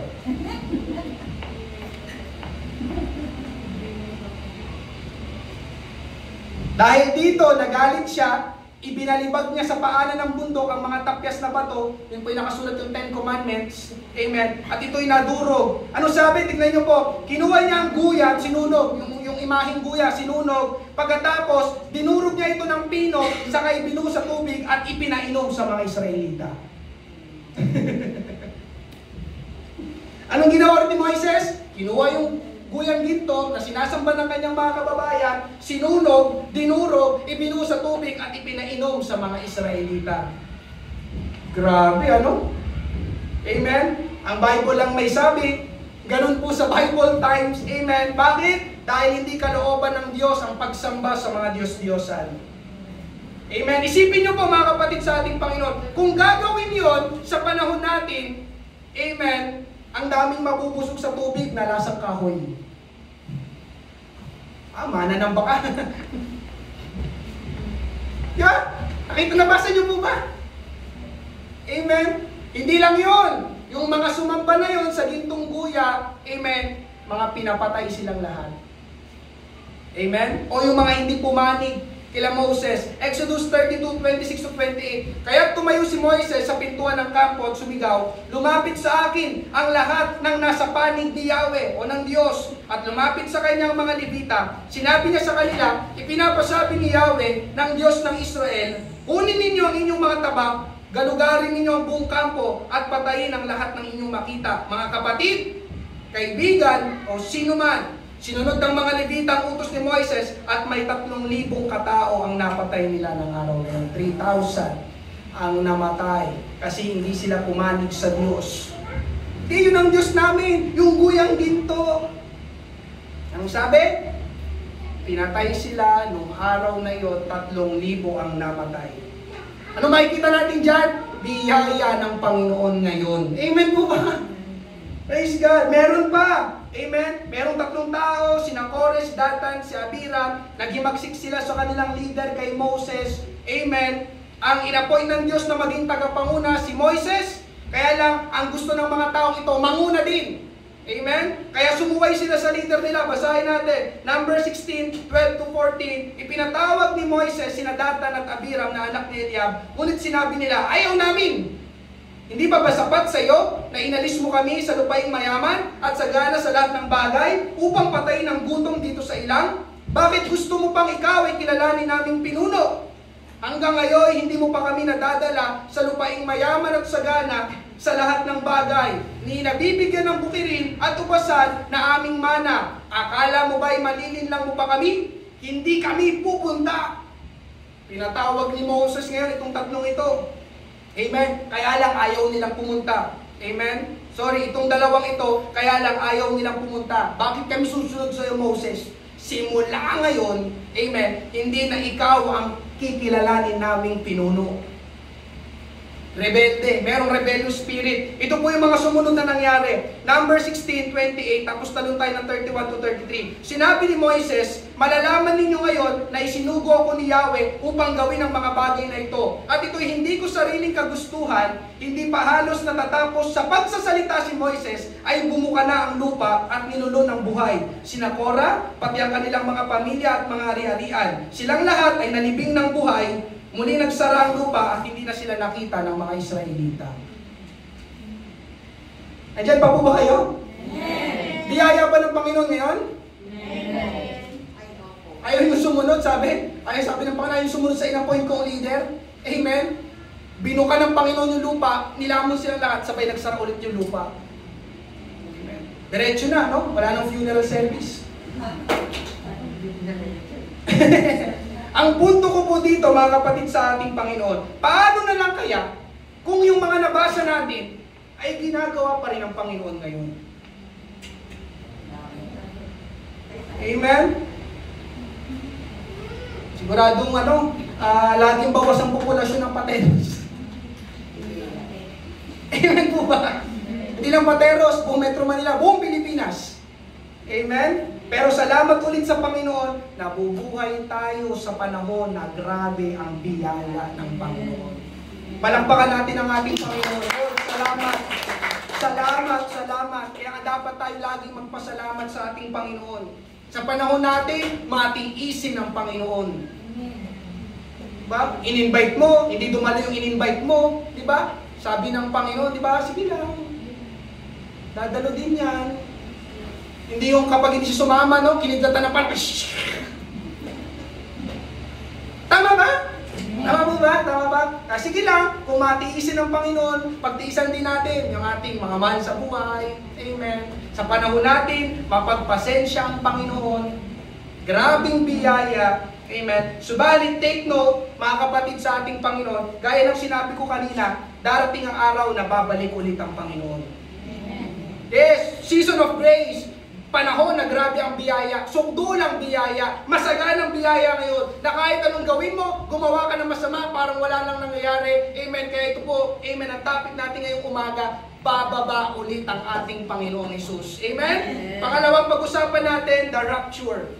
Dahil dito, nagalit siya, ibinalibag niya sa paanan ng bundok ang mga tapyas na bato, yun po yung nakasulat yung 10 Commandments, amen, at ito'y nadurog. Ano sabi? Tignan niyo po, kinuha niya ang guya at sinunog, yung imaheng guya, sinunog, pagkatapos, dinurog niya ito ng pino, saka ibinuhos sa tubig at ipinainom sa mga Israelita. Anong ginawa ni Moises? Kinuha yung guyang ginto na sinasamba ng kanyang mga kababayan, sinunog, dinurog, ibinuhos sa tubig at ipinainom sa mga Israelita. Grabe, ano? Amen? Ang Bible lang may sabi, ganun po sa Bible times, amen? Bakit? Dahil hindi kalooban ng Diyos ang pagsamba sa mga Diyos-Diyosan. Amen? Isipin niyo po mga kapatid sa ating Panginoon, kung gagawin yon sa panahon natin, amen, ang daming mabubusog sa tubig na lasang kahoy. Mananamba ka. Diba? Nakita nabasa niyo po ba? Amen? Hindi lang yon. Yung mga sumamba na yon sa gintong guya, amen, mga pinapatay silang lahat. Amen? O yung mga hindi pumanig kila Moses. Exodus 32, 26 to 28. Kaya tumayo si Moises sa pintuan ng kampo at sumigaw, lumapit sa akin ang lahat ng nasa panig ni Yahweh o ng Diyos at lumapit sa kanyang mga Levita. Sinabi niya sa kanila, ipinapasabi ni Yahweh ng Diyos ng Israel, kunin ninyo ang inyong mga tabak, galugarin ninyo ang buong kampo at patayin ang lahat ng inyong makita. Mga kapatid, kaibigan o sino man, sinunod ng mga Levita ang utos ni Moises at may 3,000 katao ang napatay nila ng araw ngayon. 3,000 ang namatay kasi hindi sila pumanig sa Diyos. Hindi yun ang Diyos namin, yung guyang ginto. Ang sabi? Pinatay sila nung araw na yun, 3,000 ang namatay. Ano makikita natin dyan? Biyaya ng Panginoon ngayon. Amen po ba? Praise God. Meron pa. Amen? Merong 3 tao, sina Kores, Datan, si Abiram, naghimagsik sila sa kanilang leader kay Moses. Amen? Ang inappoint ng Diyos na maging tagapanguna si Moises, kaya lang, ang gusto ng mga taong ito, manguna din. Amen? Kaya sumuway sila sa leader nila. Basahin natin. Number 16, 12 to 14. Ipinatawag ni Moises sina Datan at Abiram na anak ni Eliab, ngunit sinabi nila, ayaw namin. Hindi ba sapat sa iyo na inalis mo kami sa lupaing mayaman at sagana sa lahat ng bagay upang patayin ang gutom dito sa ilang? Bakit gusto mo pang ikaw ay kilalanin naming pinuno? Hanggang ngayon, hindi mo pa kami nadadala sa lupaing mayaman at sagana sa lahat ng bagay, ni nabibigyan ng bukirin at ubasan na aming mana. Akala mo ba'y malilinlang mo pa kami? Hindi kami pupunta. Pinatawag ni Moses ngayon itong 3 ito. Amen? Kaya lang ayaw nilang pumunta. Amen? Sorry, itong 2 ito, kaya lang ayaw nilang pumunta. Bakit kami susunod sa iyo, Moses? Simula ngayon, amen, hindi na ikaw ang kikilalanin naming pinuno. Rebelde, merong rebellious spirit. Ito po yung mga sumunod na nangyari. Number 16, 28, tapos talon tayo ng 31 to 33. Sinabi ni Moises, malalaman ninyo ngayon na isinugo ako ni Yahweh upang gawin ang mga bagay na ito. At ito'y hindi ko sariling kagustuhan, hindi pa halos natatapos sa pagsasalita si Moises, ay bumuka na ang lupa at ninulo ng buhay. Sina Korah, pati ang kanilang mga pamilya at mga ari-arian. Silang lahat ay nalibing ng buhay. Muli nagsara ang lupa at hindi na sila nakita ng mga Israelita. Nandiyan pa po ba kayo? Yes. Biyaya ba ng Panginoon ngayon? Yes. Ayaw yung sumunod, sabi? Ayaw sabi ng Panginoon, yung sumunod sa inappoint kong leader? Amen? Binuka ng Panginoon yung lupa, nilamon sila lahat, sabay nagsara ulit yung lupa. Amen. Diretso na, no? Wala nang funeral service. Ang punto ko po dito, mga kapatid sa ating Panginoon, paano na lang kaya kung yung mga nabasa natin ay ginagawa pa rin ng Panginoon ngayon. Amen? Siguradong laging bawas ang populasyon ng pateros. Amen po ba? Hindi lang pateros, buong Metro Manila, buong Pilipinas. Amen? Pero salamat ulit sa Panginoon, nabubuhay tayo sa panahon na grabe ang biyaya ng Panginoon. Palakpakan natin ang ating Panginoon. Lord, salamat. Salamat, salamat. Kaya dapat tayo laging magpasalamat sa ating Panginoon. Sa panahon natin, matiisin ng Panginoon. Diba? In-invite mo, hindi dumalo yung in-invite mo. Diba? Sabi ng Panginoon, diba? Sige lang. Dadalo din yan. Hindi yung kapag hindi siya sumama, no? Kinigdatan na parang, tama ba? Tama po ba? Tama ba? Sige lang, kung matiisin ng Panginoon, pagtiisan din natin yung ating mga mahal sa buhay. Amen. Sa panahon natin, mapagpasensya ang Panginoon. Grabing biyaya. Amen. Subalit, take note, mga kapatid sa ating Panginoon, gaya ng sinabi ko kanina, darating ang araw na babalik ulit ang Panginoon. Yes, season of grace. Panahon na grabe ang biyaya, sukdulang biyaya, masaganang biyaya ngayon, na kahit anong gawin mo, gumawa ka ng masama, parang wala lang nangyayari. Amen. Kaya ito po, amen, ang topic natin ngayong umaga, bababa ulit ang ating Panginoong Hesus. Amen? Pangalawang pag-usapan natin, the rapture.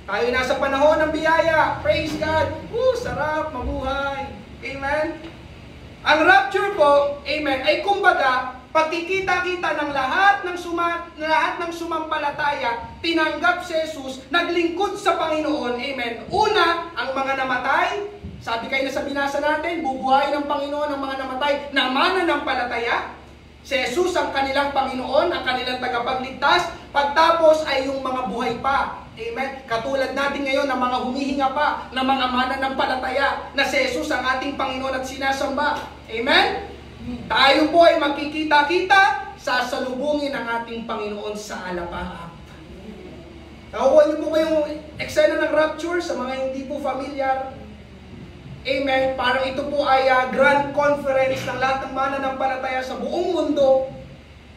Tayo nasa panahon ng biyaya. Praise God. Sarap, mabuhay. Amen? Ang rapture po, amen, ay kumbaga, pagkikita-kita ng lahat ng sumampalataya, tinanggap si Jesus, naglingkod sa Panginoon. Amen. Una, ang mga namatay. Sabi kayo na sa binasa natin, bubuhay ng Panginoon ang mga namatay na mananampalataya. Si Jesus ang kanilang Panginoon, ang kanilang tagapagligtas. Pagtapos ay yung mga buhay pa. Amen. Katulad natin ngayon ng mga humihinga pa, ng mga mananampalataya, na si Jesus ang ating Panginoon at sinasamba. Amen. Tayo po ay magkikita-kita, sasalubungin ang ating Panginoon sa alapaap. Nakukuha niyo po ba yung eksena ng rapture sa mga hindi po familiar? Amen. Parang ito po ay grand conference ng lahat ng mananampalataya sa buong mundo.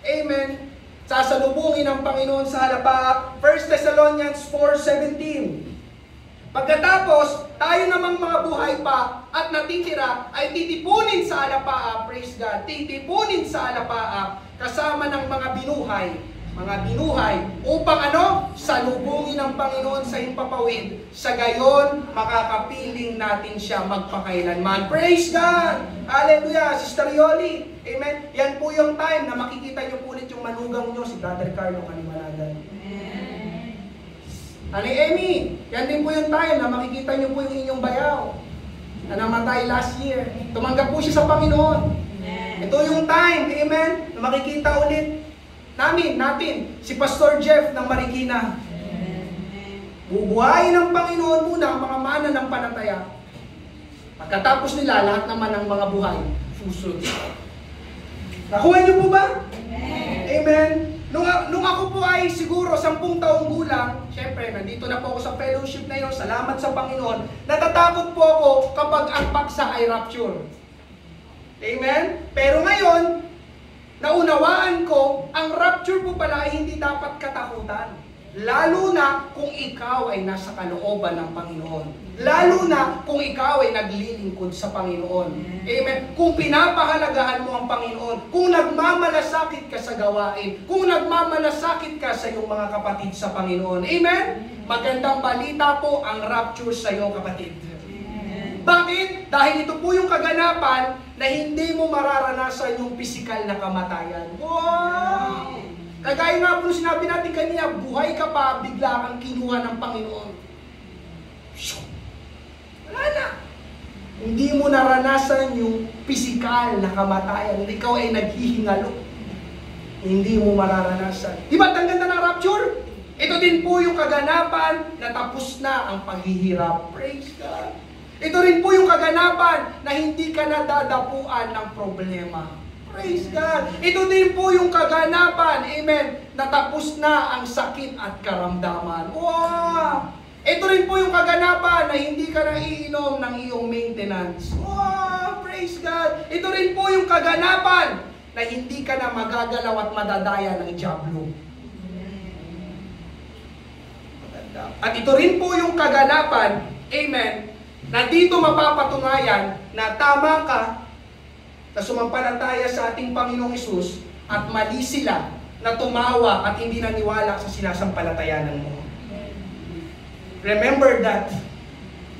Amen. Sasalubungin ang Panginoon sa alapaap. 1 Thessalonians 4:17. Pagkatapos, tayo namang mga buhay pa at natitira ay titipunin sa alapaap, praise God, titipunin sa alapaap kasama ng mga binuhay, upang salubungin ng Panginoon sa himpapawid. Sa gayon, makakapiling natin siya magpakailanman. Praise God! Hallelujah! Sister Yoli, amen? Yan po yung time na makikita niyo po ulit yung manugang niyo, si Brother Carlo Kanimalagan. Ani Emmy, yan din po yung time na makikita niyo po yung inyong bayaw na namatay last year. Tumanggap po siya sa Panginoon. Ito yung time, amen, na makikita ulit natin, si Pastor Jeff ng Marikina. Bubuhayin ng Panginoon muna ang mga mananampalataya. Pagkatapos nila, lahat naman ng mga buhay, susunod. Nakuha niyo po ba? Amen. Nung ako po ay siguro 10 taong gulang, syempre, nandito na po ako sa fellowship na yun, salamat sa Panginoon, natatakot po ako kapag ang paksa ay rapture. Amen? Pero ngayon, naunawaan ko, ang rapture po pala ay hindi dapat katakutan. Lalo na kung ikaw ay nasa kalooban ng Panginoon. Lalo na kung ikaw ay naglilingkod sa Panginoon. Amen. Kung pinapahalagahan mo ang Panginoon, kung nagmamalasakit ka sa gawain, kung nagmamalasakit ka sa iyong mga kapatid sa Panginoon. Amen. Magandang balita po ang rapture sa iyo, kapatid. Bakit? Dahil ito po yung kaganapan na hindi mo mararanasan yung pisikal na kamatayan. Wow! Kagaya nga po sinabi natin kanina, buhay ka pa, bigla kang kinuha ng Panginoon. Wala na. Hindi mo naranasan yung pisikal na kamatayan. Ikaw ay naghihingalo. Hindi mo mararanasan. Di ba ang ganda ng rapture? Ito din po yung kaganapan na tapos na ang paghihirap. Praise God. Ito rin po yung kaganapan na hindi ka nadadapuan ng problema. Praise God. Ito din po yung kaganapan, amen, na tapos na ang sakit at karamdaman. Wow! Ito rin po yung kaganapan na hindi ka na iinom ng iyong maintenance. Wow! Praise God. Ito rin po yung kaganapan na hindi ka na magagalaw at madadaya ng diablo. At ito rin po yung kaganapan, amen, na dito mapapatunayan na tama ka na sumampalataya sa ating Panginoong Hesus at mali sila na tumawa at hindi naniwala sa sinasampalatayanan mo. Remember that.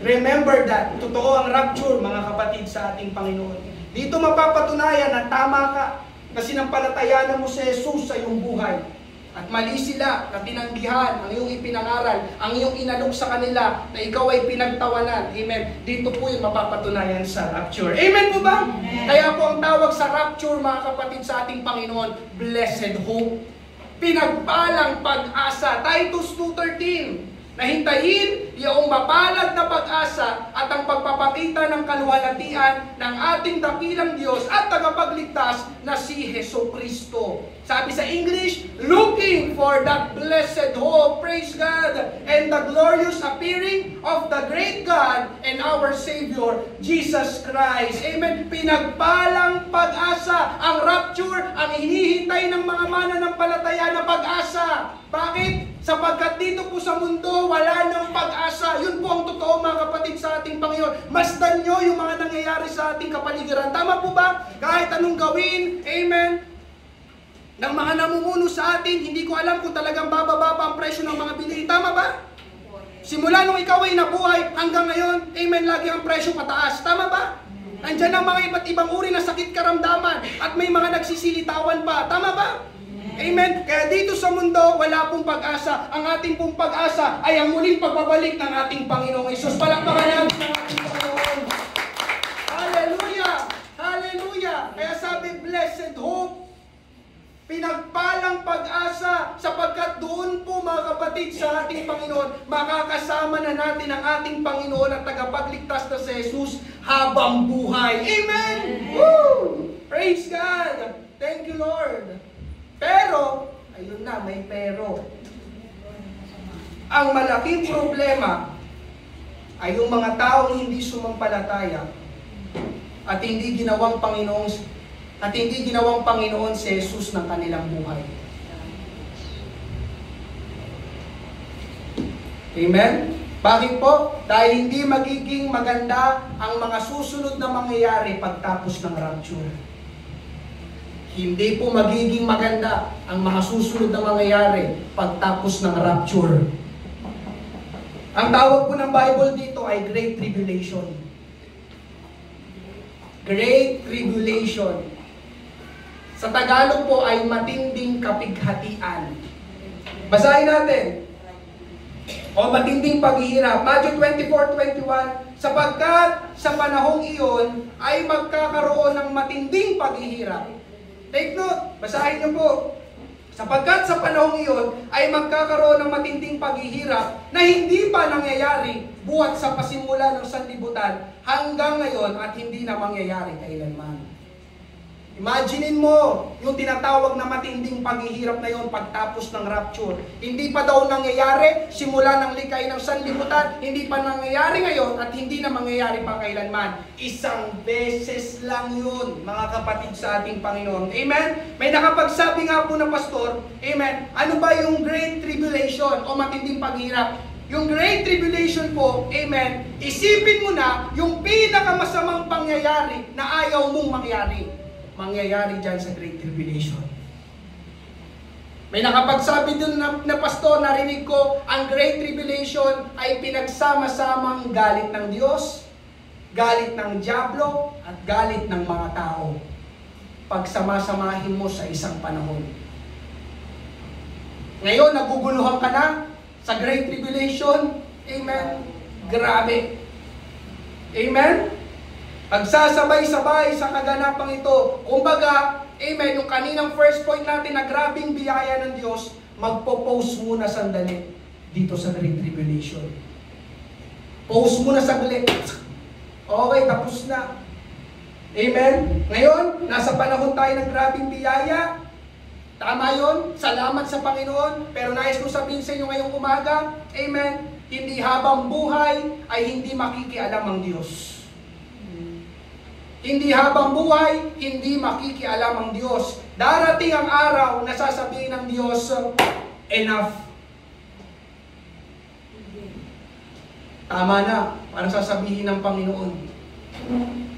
Remember that. Totoo ang rapture, mga kapatid, sa ating Panginoon. Dito mapapatunayan na tama ka na sinampalatayanan mo si Jesus sa iyong buhay. At mali sila na tinanggihan ang iyong ipinangaral, ang iyong inalok sa kanila na ikaw ay pinagtawanan. Amen. Dito po yung mapapatunayan sa rapture. Amen po ba? Amen. Kaya po ang tawag sa rapture, mga kapatid, sa ating Panginoon, blessed hope. Pinagpalang pag-asa. Titus 2:13. Na hintayin yung mapalad na pag-asa at ang pagpapakita ng kaluwalhatian ng ating dakilang Diyos at tagapagligtas na si Jesucristo. Sabi sa English, looking for that blessed hope, praise God, and the glorious appearing of the great God and our Savior, Jesus Christ. Amen. Pinagpalang pag-asa, ang rapture, ang hinihintay ng mga mananampalataya na pag-asa. Bakit? Sapagkat dito po sa mundo, wala nang pag-asa. Yun po ang totoo, mga kapatid, sa ating Panginoon. Masdan nyo yung mga nangyayari sa ating kapaligiran. Tama po ba? Kahit anong gawin, amen, ng mga namumuno sa atin, hindi ko alam kung talagang bababa pa ang presyo ng mga bilihin. Tama ba? Simula nung ikaw ay nabuhay hanggang ngayon, amen, lagi ang presyo pataas. Tama ba? Nandyan ang mga iba't ibang uri na sakit karamdaman at may mga nagsisilitawan pa. Tama ba? Amen. Kaya dito sa mundo, wala pong pag-asa. Ang ating pong pag-asa ay ang muling pagbabalik ng ating Panginoong Hesus. Palakpakan natin ang ating Panginoon. Hallelujah! Hallelujah! Kaya sabi, blessed hope. Pinagpalang pag-asa sapagkat doon po, mga kapatid, sa ating Panginoon, makakasama na natin ang ating Panginoon at tagapagligtas na si Jesus habang buhay. Amen! Woo! Praise God! Thank you, Lord! Pero, ayun na, may pero. Ang malaking problema ay yung mga taong hindi sumampalataya at hindi ginawang Panginoon si Jesus ng kanilang buhay. Amen? Bakit po? Dahil hindi magiging maganda ang mga susunod na mangyayari pagtapos ng rapture. Hindi po magiging maganda ang mga susunod na mangyayari pagtapos ng rapture. Ang tawag po ng Bible dito ay Great Tribulation. Great Tribulation. Sa Tagalog po ay matinding kapighatian. Basahin natin. O matinding paghihirap. Matthew 24:21, sapagkat sa panahong iyon ay magkakaroon ng matinding paghihirap. Take note, basahin niyo po. Sapagkat sa panahong iyon ay magkakaroon ng matinding paghihirap na hindi pa nangyayari buhat sa pasimula ng sanlibutan hanggang ngayon at hindi na mangyayari kailanman. Imaginein mo yung tinatawag na matinding paghihirap na yon pagtapos ng rapture. Hindi pa daw nangyayari simula ng likay ng sanlibutan, hindi pa nangyayari ngayon at hindi na mangyayari pa kailanman. Isang beses lang yun, mga kapatid, sa ating Panginoon. Amen? May nakapagsabi nga po na pastor, amen, ano ba yung Great Tribulation o matinding paghihirap? Yung Great Tribulation po, amen, isipin mo na yung pinakamasamang pangyayari na ayaw mong mangyari. Mangyayari dyan sa Great Tribulation. May nakapagsabi dun na pastor, narinig ko, ang Great Tribulation ay pinagsama-samang galit ng Diyos, galit ng Diablo, at galit ng mga tao. Pagsama-samahin mo sa isang panahon. Ngayon, naguguluhan ka na sa Great Tribulation. Amen. Grabe. Amen. Pagsasabay-sabay sa kaganapang ito. Kumbaga, amen, yung kaninang first point natin na grabing biyaya ng Diyos, magpo-pause muna sandali dito sa Great Tribulation. Pause muna saglit. Okay, tapos na. Amen? Ngayon, nasa panahon tayo ng grabing biyaya. Tama yun. Salamat sa Panginoon. Pero nais kong sabihin sa inyo ngayong umaga, amen, hindi habang buhay ay hindi makikialam ang Diyos. Hindi habang buhay, hindi makikialam ang Diyos. Darating ang araw na sasabihin ng Diyos, enough. Tama na, parang sasabihin ng Panginoon.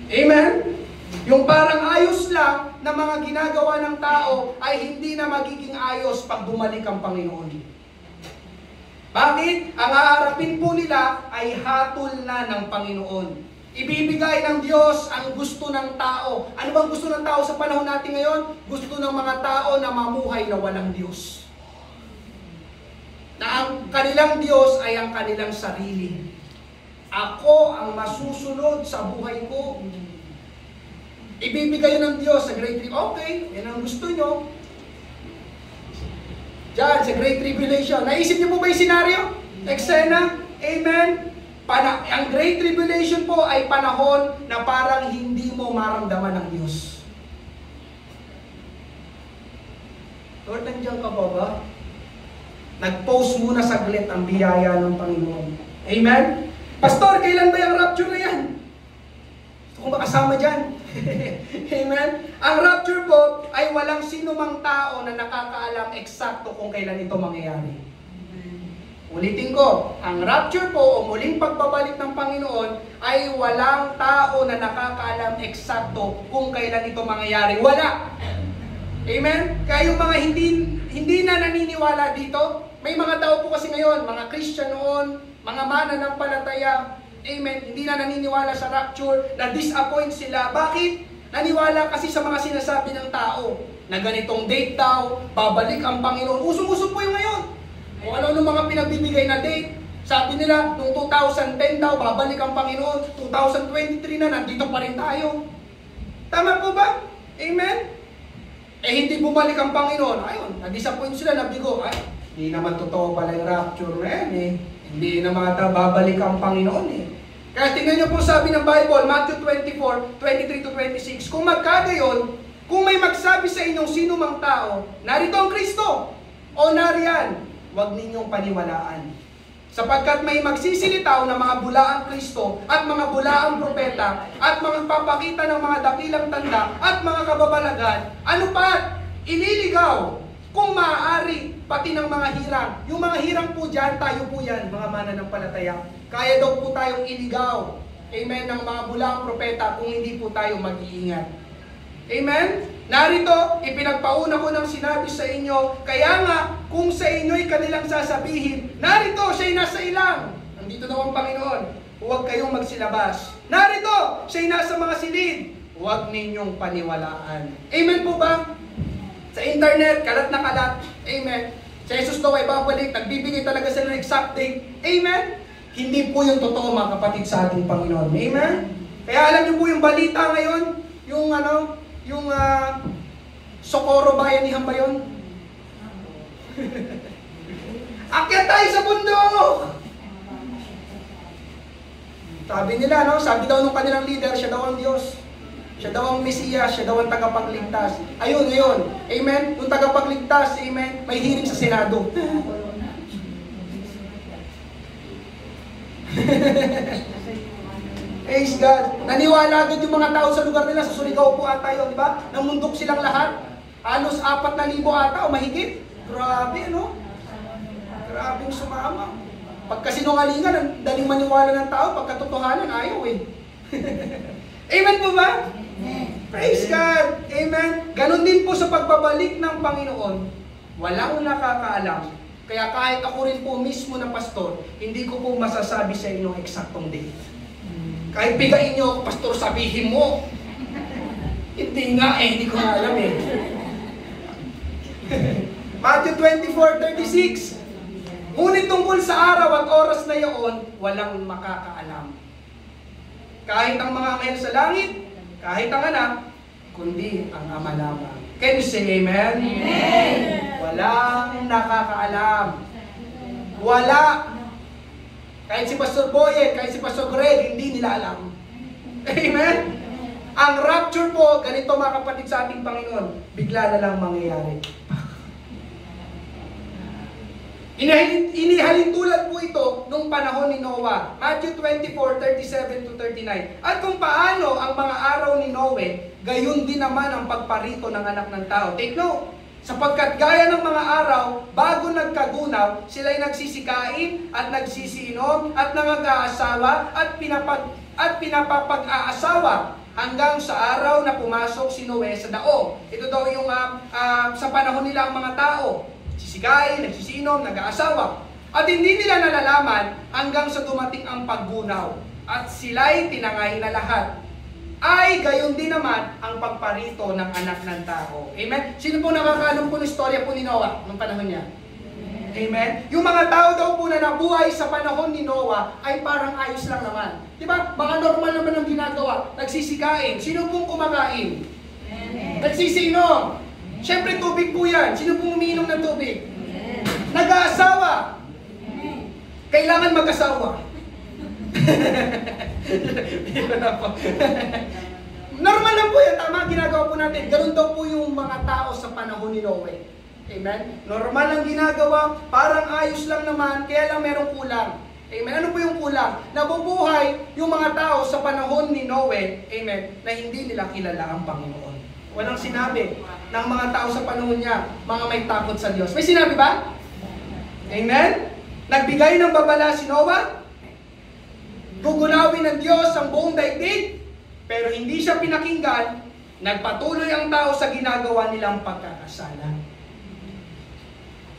Amen? Yung parang ayos lang na mga ginagawa ng tao ay hindi na magiging ayos pag bumalik ang Panginoon. Bakit? Ang haharapin po nila ay hatol na ng Panginoon. Ibibigay ng Diyos ang gusto ng tao. Ano bang gusto ng tao sa panahon natin ngayon? Gusto ng mga tao na mamuhay na walang Diyos. Na ang kanilang Diyos ay ang kanilang sarili. Ako ang masusunod sa buhay ko. Ibibigay ng Diyos sa Great Tribulation. Okay, yan ang gusto nyo. Diyan, sa Great Tribulation. Naisip niyo po ba yung senaryo? Eksena? Amen? Ang Great Tribulation po ay panahon na parang hindi mo maramdaman ng Diyos. Lord, nandiyan ka ba ba? Nag-post muna saglit ang biyaya ng Panginoon. Amen? Pastor, kailan ba yung rapture na yan? Gusto kong makasama dyan. Amen? Ang rapture po ay walang sino mang tao na nakakaalam eksakto kung kailan ito mangyayari. Ulitin ko, ang rapture po o muling pagbabalik ng Panginoon ay walang tao na nakakaalam eksakto kung kailan ito mangyayari. Wala! Amen? Kaya yung mga hindi na naniniwala dito, may mga tao po kasi ngayon, mga Christian noon, mga mananampalataya, amen, hindi na naniniwala sa rapture, na-disappoint sila. Bakit? Naniwala kasi sa mga sinasabi ng tao, na ganitong date daw, babalik ang Panginoon. Usong-uso po yung ngayon. Kung ano mga pinagbibigay na date. Sabi nila, noong 2010 daw, babalik ang Panginoon. 2023 na, nandito pa rin tayo. Tama po ba? Amen? Eh, hindi bumalik ang Panginoon. Ayun, na-disappoint sila, nabigo. Ay, hindi naman totoo pala yung rapture na yan eh. Hindi naman babalik ang Panginoon eh. Kaya tingnan niyo po sabi ng Bible, Matthew 24, 23-26, kung magkagayon, kung may magsabi sa inyong sino mang tao, narito ang Kristo, o nariyan, huwag ninyong paniwalaan. Sapagkat may magsisilitaw na mga bulaang Kristo at mga bulaang propeta at mga papakita ng mga dakilang tanda at mga kababalagan, ano pa? Ililigaw, kung maaari, pati ng mga hirang. Yung mga hirang po dyan, tayo po yan, mga mananampalataya. Kaya daw po tayong iligaw, amen, ng mga bulaang propeta kung hindi po tayo mag-iingat. Amen? Narito, ipinagpauna ko ng sinabi sa inyo, kaya nga, kung sa inyo'y kanilang sasabihin, narito, siya'y nasa ilang. Nandito daw ang Panginoon, huwag kayong magsilabas. Narito, siya'y nasa mga silid, huwag ninyong paniwalaan. Amen po ba? Sa internet, kalat na kalat. Amen. Sa Jesus daw ay babalik, nagbibigay talaga sila ng exact date. Amen? Hindi po yung totoo mga kapatid sa ating Panginoon. Amen? Kaya alam niyo po yung balita ngayon, yung Socorro Bayanihan ba yun? Akyat tayo sa bundok! Sabi nila, no? Sabi daw nung kanilang leader, siya daw ang Diyos. Siya daw ang Mesiyas, siya daw ang tagapagligtas. Ayun, ngayon. Amen? Yung tagapagligtas, amen, may hearing sa Senado. Praise God. Naniwala agad yung mga tao sa lugar nila. Sa Surigao po ata yun, di ba? Namundok silang lahat. Halos 4,000 ata o mahigit. Grabe, no? Grabing sumama. Pagkasinungalingan, ang daling maniwala ng tao. Pagkatotohanan, ayaw eh. Amen po ba? Praise God. Amen. Ganon din po sa pagbabalik ng Panginoon. Walang nakakaalam. Kaya kahit ako rin po mismo na pastor, hindi ko po masasabi sa inyo eksaktong date. Kahit bigayin nyo ako, pastor, sabihin mo. Hindi nga eh, hindi ko nga alam eh. Matthew 24:36. Ngunit tungkol sa araw at oras na iyon, walang makakaalam. Kahit ang mga anghel sa langit, kahit ang anak, kundi ang Ama lamang. Can you say amen? Amen! Walang nakakaalam. Wala. Kahit si Pastor Boyet, kahit si Pastor Greg, hindi nila alam. Amen? Ang rapture po, ganito mga kapatid sa ating Panginoon, bigla na lang mangyayari. Inihalin tulad po ito nung panahon ni Noah. Matthew 24:37-39. At kung paano ang mga araw ni Noe, gayon din naman ang pagparito ng anak ng tao. Take note. Sapagkat gaya ng mga araw, bago nagkagunaw, sila'y nagsisikain at nagsisiinom at nangag-aasawa at pinapapag-aasawa hanggang sa araw na pumasok si Noe sa daong. Ito daw yung sa panahon nila ang mga tao. Sisikain, nagsisinom, nag-aasawa. At hindi nila nalalaman hanggang sa dumating ang paggunaw. At sila'y tinangay na lahat. Ay gayon din naman ang pagparito ng anak ng tao. Amen? Sino po nakakaalam po ng istorya po ni Noah noong panahon niya? Amen? Yung mga tao daw po na nabuhay sa panahon ni Noah ay parang ayos lang naman. Diba? Baka normal naman ang ginagawa. Nagsisikain. Sino pong kumakain? Nagsisinom. Siyempre tubig po yan. Sino pong umiinom ng tubig? Nag-aasawa. Kailangan mag-asawa. Normal lang po yan. Tama ginagawa po natin. Ganun daw po yung mga tao sa panahon ni Noe. Amen? Normal ang ginagawa. Parang ayos lang naman. Kaya lang merong kulang. Amen? Ano po yung kulang? Nabubuhay yung mga tao sa panahon ni Noe. Amen? Na hindi nila kilala ang Panginoon. Walang sinabi ng mga tao sa panahon niya, mga may takot sa Diyos. May sinabi ba? Amen? Nagbigay ng babala si Noah. Gugunawin ng Diyos ang buong daigdig. Pero hindi siya pinakinggan. Nagpatuloy ang tao sa ginagawa nilang pagkakasala.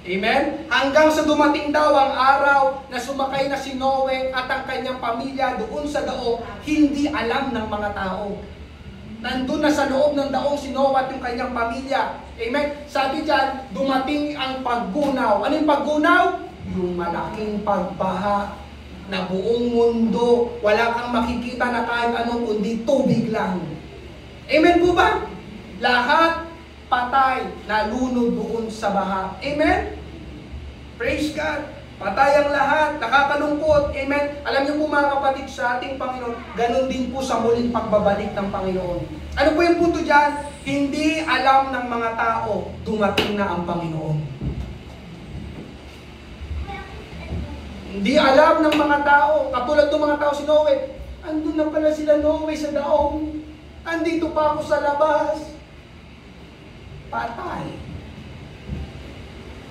Amen? Hanggang sa dumating daw ang araw na sumakay na si Noe at ang kanyang pamilya doon sa daong, hindi alam ng mga tao. Nandun na sa loob ng daong si Noah at yung kanyang pamilya. Amen? Sabi dyan, dumating ang paggunaw. Ano yung paggunaw? Yung malaking pagbaha na buong mundo, wala kang makikita na kahit ano, kundi tubig lang. Amen po ba? Lahat patay, nalunod doon sa baha. Amen? Praise God. Patay ang lahat, nakakalungkot. Amen? Alam niyo po mga kapatid, sa ating Panginoon, ganun din po sa muling pagbabalik ng Panginoon. Ano po yung punto dyan? Hindi alam ng mga tao, dumating na ang Panginoon. Hindi alam ng mga tao, katulad ng mga tao si Noe, andun na pala sila Noe sa daong, andito pa ako sa labas. Patay.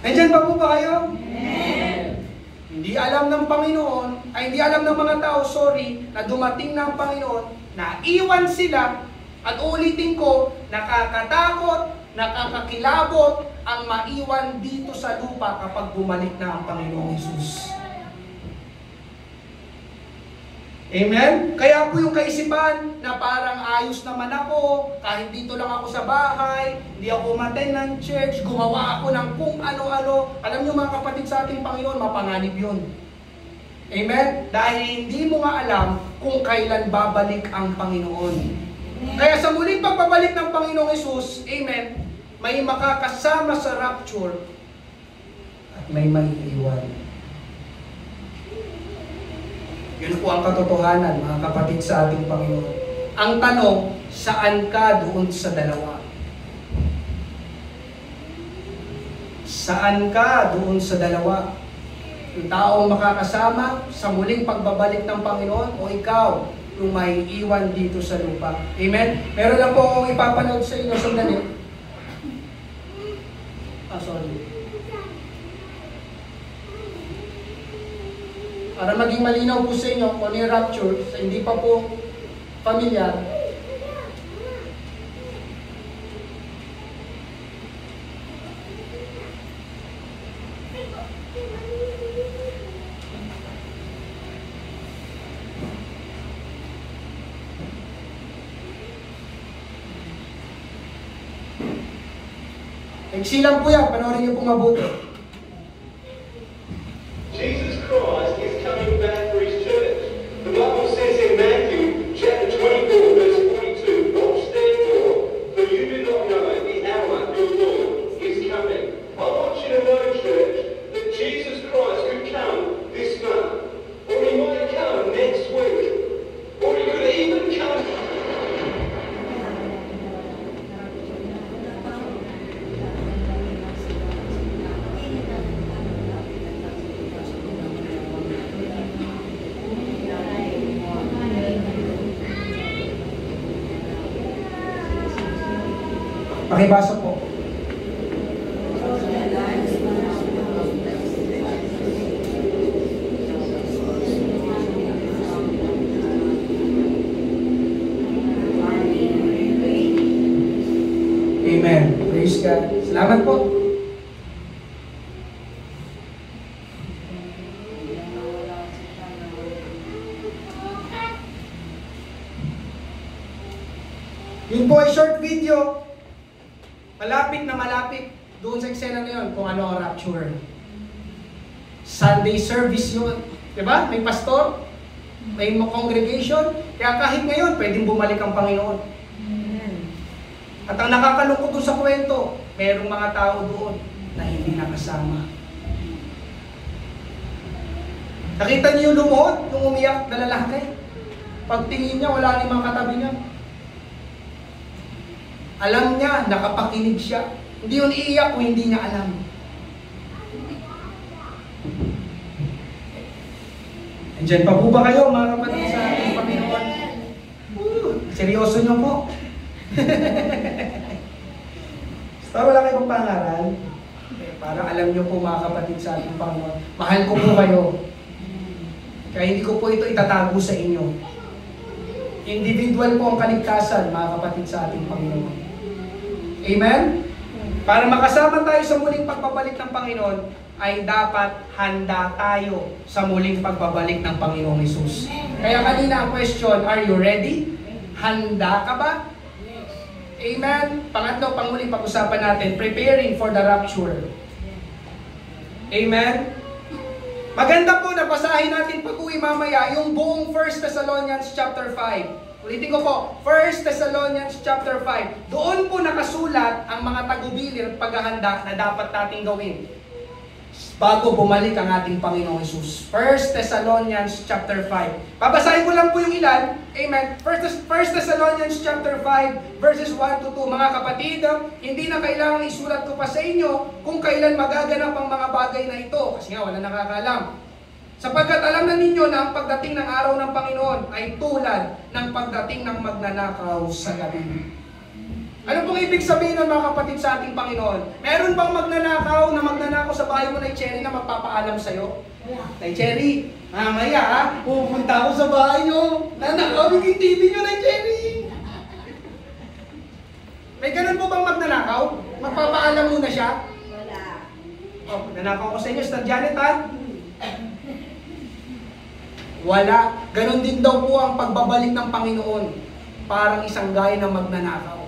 Nandiyan pa po ba kayo? Amen. Hindi alam ng Panginoon, ay hindi alam ng mga tao, na dumating na ang Panginoon, na iwan sila, at ulitin ko, nakakatakot, nakakakilabot ang maiwan dito sa lupa kapag bumalik na ang Panginoong Hesus. Amen? Kaya po yung kaisipan na parang ayos naman ako, kahit dito lang ako sa bahay, hindi ako umattend ng church, gumawa ako ng kung ano-ano. Alam niyo mga kapatid sa ating Panginoon, mapanganib yun. Amen? Dahil hindi mo nga alam kung kailan babalik ang Panginoon. Kaya sa muling pagbabalik ng Panginoong Hesus, amen, may makakasama sa rapture at may maiiwan. Yun po ang katotohanan, mga kapatid sa ating Panginoon. Ang tanong, saan ka doon sa dalawa? Saan ka doon sa dalawa? Yung taong makakasama sa muling pagbabalik ng Panginoon o ikaw yung may iwan dito sa lupa. Amen? Meron lang po akong ipapanood sa inyo. Sandali. Sorry. Para maging malinaw po sa inyo kung ano yung rapture, sa hindi pa po familiar. Nagsilang po yan, panoorin niyo po mabuti. Jesus Christ is coming back for his church. The Bible says in Matthew chapter 24 verse 42, watch therefore, for you do not know the hour your Lord is coming. I want you to know, church, that Jesus Christ could come this month, or he might come next week, or he could even come. Pakibasa po. Amen. Praise God. Salamat po. Yun po ay short video. Malapit na malapit doon sa eksena na yun kung ano ang rapture. Sunday service yun. Diba? May pastor, may congregation. Kaya kahit ngayon, pwedeng bumalik ang Panginoon. At ang nakakalungkot doon sa kwento, mayroong mga tao doon na hindi nakasama. Nakita niyo yung lumuhod, yung umiyak na lalaki? Pagtingin niya, wala ni mga katabi niya. Alam niya, nakapakinig siya. Hindi yun iiyak kung hindi niya alam. Andiyan pa po ba kayo, mga kapatid sa ating Panginoon? Seryoso niyo po. Basta wala kayong pangaral. Para alam niyo po, mga kapatid sa ating Panginoon, mahal ko po kayo. Kaya hindi ko po ito itatago sa inyo. Individual po ang kaligtasan, mga kapatid sa ating Panginoon. Amen? Para makasama tayo sa muling pagbabalik ng Panginoon, ay dapat handa tayo sa muling pagbabalik ng Panginoong Hesus. Kaya kanina ang question, are you ready? Handa ka ba? Amen? Pangatlo, panguling pag-usapan natin, preparing for the rapture. Amen? Maganda po na basahin natin pag-uwi mamaya yung buong 1 Thessalonians chapter 5. Ulitin ko po, 1 Thessalonians chapter 5. Doon po nakasulat ang mga tagubilin at paghahanda na dapat nating gawin bago bumalik ang ating Panginoong Hesus. 1 Thessalonians chapter 5. Babasahin ko lang po yung ilan. Amen. 1 Thessalonians chapter 5 verses 1 to 2. Mga kapatid, hindi na kailangan isulat ko pa sa inyo kung kailan magaganap ang mga bagay na ito. Kasi nga, wala nakakaalam. Sapagkat alam na ninyo na ang pagdating ng araw ng Panginoon ay tulad ng pagdating ng magnanakaw sa gabi. Ano pong ibig sabihin ng mga kapatid sa ating Panginoon? Meron bang magnanakaw sa bahay mo na Cherry na magpapaalam sa'yo? Nay Cherry, mamaya pupunta ako sa bahay nyo. Nanakawin yung TV nyo, Nay Cherry. May ganun po bang magnanakaw? Magpapaalam muna siya? Wala. Oh, nanakaw ko sa inyo, Stan Janet, ha? Wala. Ganon din daw po ang pagbabalik ng Panginoon. Parang isang gaya ng magnanakaw.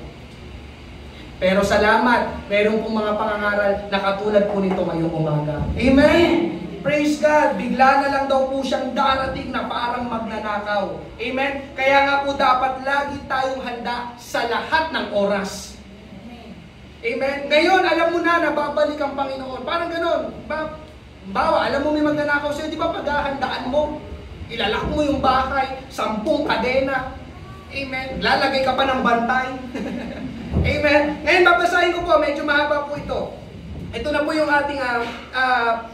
Pero salamat, meron pong mga pangangaral na katulad po nito ngayong umaga. Amen? Praise God! Bigla na lang daw po siyang darating na parang magnanakaw. Amen? Kaya nga po dapat lagi tayong handa sa lahat ng oras. Amen? Ngayon, alam mo na babalik ang Panginoon. Parang ganon. Bawa, alam mo may magnanakaw sa'yo, di ba paghahandaan mo? Ilalak mo yung bahay, 10 kadena. Amen? Lalagay ka pa ng bantay. Amen? Ngayon babasahin ko po, medyo mahaba po ito. Ito na po yung ating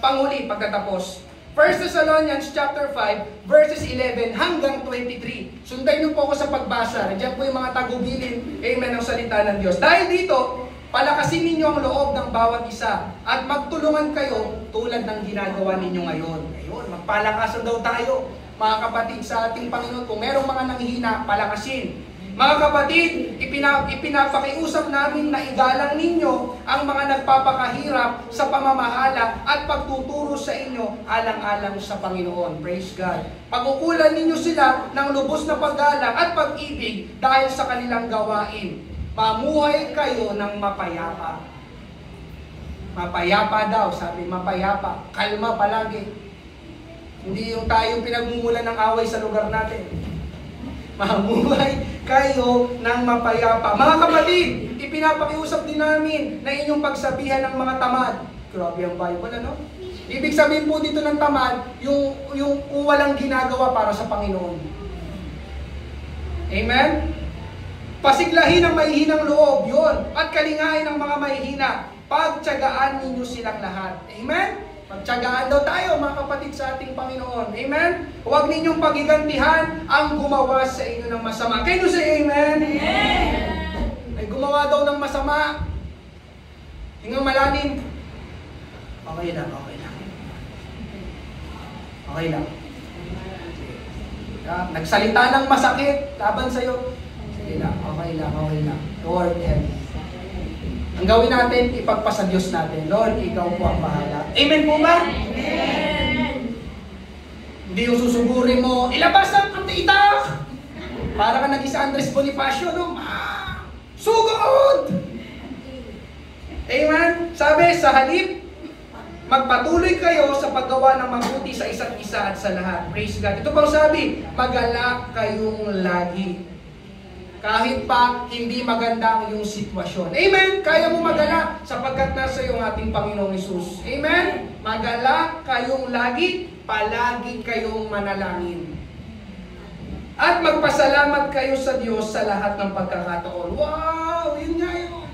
panghuli pagkatapos. 1 Thessalonians chapter 5 verses 11 hanggang 23. Sundan niyo po ako sa pagbasa. Diyan po yung mga tagubilin, amen, ng salita ng Diyos. Dahil dito, palakasin ninyo ang loob ng bawat isa at magtulungan kayo tulad ng ginagawa ninyo ngayon. Ayun, magpalakasan daw tayo, mga kapatid sa ating Panginoon. Kung merong mga nanghihina, palakasin. Mga kapatid, ipinapakiusap namin na igalang ninyo ang mga nagpapakahirap sa pamamahala at pagtuturo sa inyo alang-alang sa Panginoon. Praise God. Pagkukulan ninyo sila ng lubos na paggalang at pag-ibig dahil sa kanilang gawain. Mamuhay kayo ng mapayapa. Mapayapa daw, sabi mapayapa. Kalma palagi. Hindi yung tayong pinagmumulan ng away sa lugar natin. Mamuhay kayo ng mapayapa. Mga kapatid, ipinapakiusap din namin na inyong pagsabihan ng mga tamad. Grabe ang Bible, ano? Ibig sabihin po dito ng tamad, yung walang ginagawa para sa Panginoon. Amen? Pasiglahin ang mahihinang loob, yun. At kalingain ang mga mahihina. Pagtiyagaan ninyo silang lahat. Amen? Pagtiyagaan daw tayo, mga kapatid, sa ating Panginoon. Amen? Huwag ninyong pagigantihan ang gumawa sa inyo ng masama. Can you say amen? Amen. Ay gumawa daw ng masama. Hingang malalim. Okay lang, okay lang. Okay lang. Nagsalita ng masakit laban sa'yo. Sige lang, okay lang, okay lang. Lord, ang gawin natin, ipagpasa Diyos natin. Lord, ikaw po ang bahala. Amen po ba? Amen. Hindi yung susugurin mo, ilabas ang itak! Para ka nag-isa Andres Bonifacio, no? Sugod! Amen? Sabi, sa halip, magpatuloy kayo sa paggawa ng mabuti sa isa't isa at sa lahat. Praise God. Ito pang sabi, magalak kayong lagi. Kahit pa hindi maganda ang iyong sitwasyon. Amen? Kaya mo magalak sapagkat nasa iyong ating Panginoong Hesus. Amen? Magalak kayong lagi, palagi kayong manalangin. At magpasalamat kayo sa Diyos sa lahat ng pagkakataon. Wow! Yun nga yun.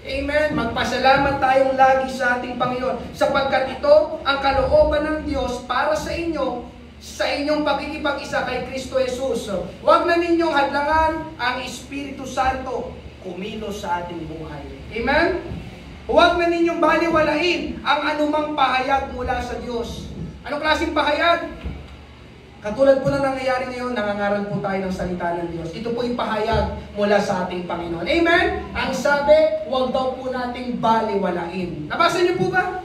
Amen. Magpasalamat tayong lagi sa ating Panginoon sapagkat ito ang kalooban ng Diyos para sa inyo sa inyong pagkikipag-isa kay Kristo Jesus. Huwag na ninyong hadlangan ang Espiritu Santo kumilos sa ating buhay. Amen? Huwag na ninyong baliwalain ang anumang pahayag mula sa Diyos. Anong klaseng pahayag? Katulad po na nangyayari ngayon, nangangaral po tayo ng salita ng Diyos. Ito po yung pahayag mula sa ating Panginoon. Amen? Ang sabi, huwag daw po nating baliwalain. Nabasa niyo po ba?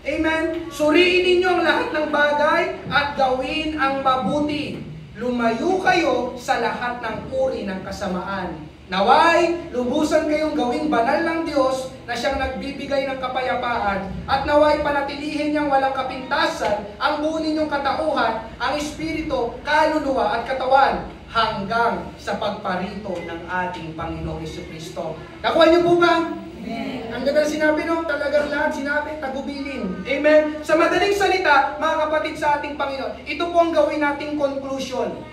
Amen? Suriin ninyo ang lahat ng bagay at gawin ang mabuti. Lumayo kayo sa lahat ng uri ng kasamaan. Naway, lubusan kayong gawing banal ng Diyos na siyang nagbibigay ng kapayapaan at naway panatilihin niyang walang kapintasan ang buo ninyong katauhan, ang espiritu, kaluluwa at katawan hanggang sa pagparito ng ating Panginoong Jesucristo. Nakuha niyo po ba? Amen. Ang ganda sinabi, no? Talagang lahat sinabi, tagubilin. Amen? Sa madaling salita, mga kapatid sa ating Panginoon, ito po ang gawin nating conclusion.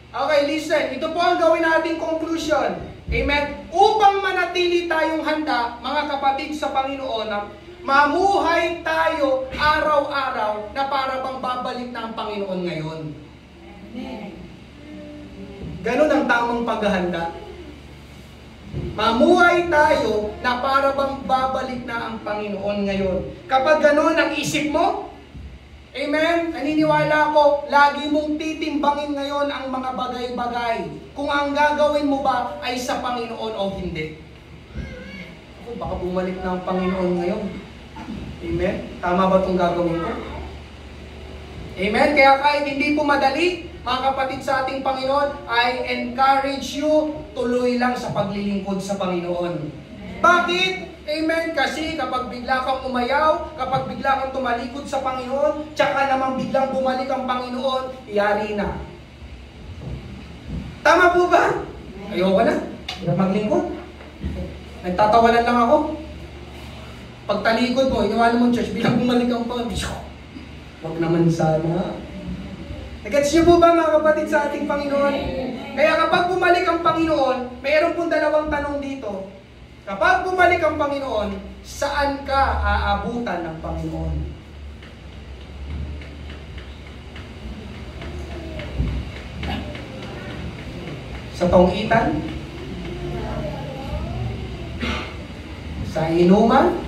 Okay, listen. Ito po ang gawin nating conclusion. Amen? Upang manatili tayong handa, mga kapatid sa Panginoon, mamuhay tayo araw-araw na para bang babalik na ang Panginoon ngayon. Amen. Ganun ang tamang paghahanda. Mamuhay tayo na para bang babalik na ang Panginoon ngayon. Kapag ganun ang isip mo, amen? Naniniwala ko, lagi mong titimbangin ngayon ang mga bagay-bagay. Kung ang gagawin mo ba ay sa Panginoon o hindi. Ako, baka bumalik na ang Panginoon ngayon. Amen? Tama ba itong gagawin ko? Amen? Kaya kahit hindi po madali, mga kapatid sa ating Panginoon, I encourage you, tuloy lang sa paglilingkod sa Panginoon. Bakit? Amen? Kasi kapag bigla kang umayaw, kapag bigla kang tumalikod sa Panginoon, tsaka naman biglang bumalik ang Panginoon, yari na. Tama po ba? Ayoko na. Hirap maglingkod. Nagtatawanan lang ako. Pag talikod mo, iniwanan mo church, biglang bumalik ang Panginoon. Huwag naman sana. Nagets niyo po ba mga kapatid sa ating Panginoon? Kaya kapag bumalik ang Panginoon, mayroon pong dalawang tanong dito. Kapag bumalik ang Panginoon, saan ka aabutan ng Panginoon? Sa tauhitan? Sa inuman?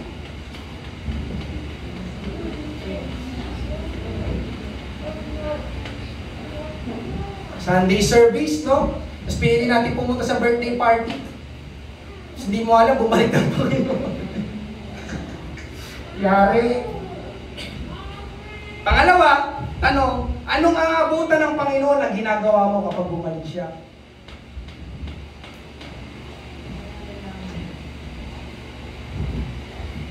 Sunday service, no? Tapos pinili natin pumunta sa birthday party. Tapos hindi mo alam, bumalik ng Panginoon. Yari. Pangalawa, anong aabutan ng Panginoon na ginagawa mo kapag bumalik siya?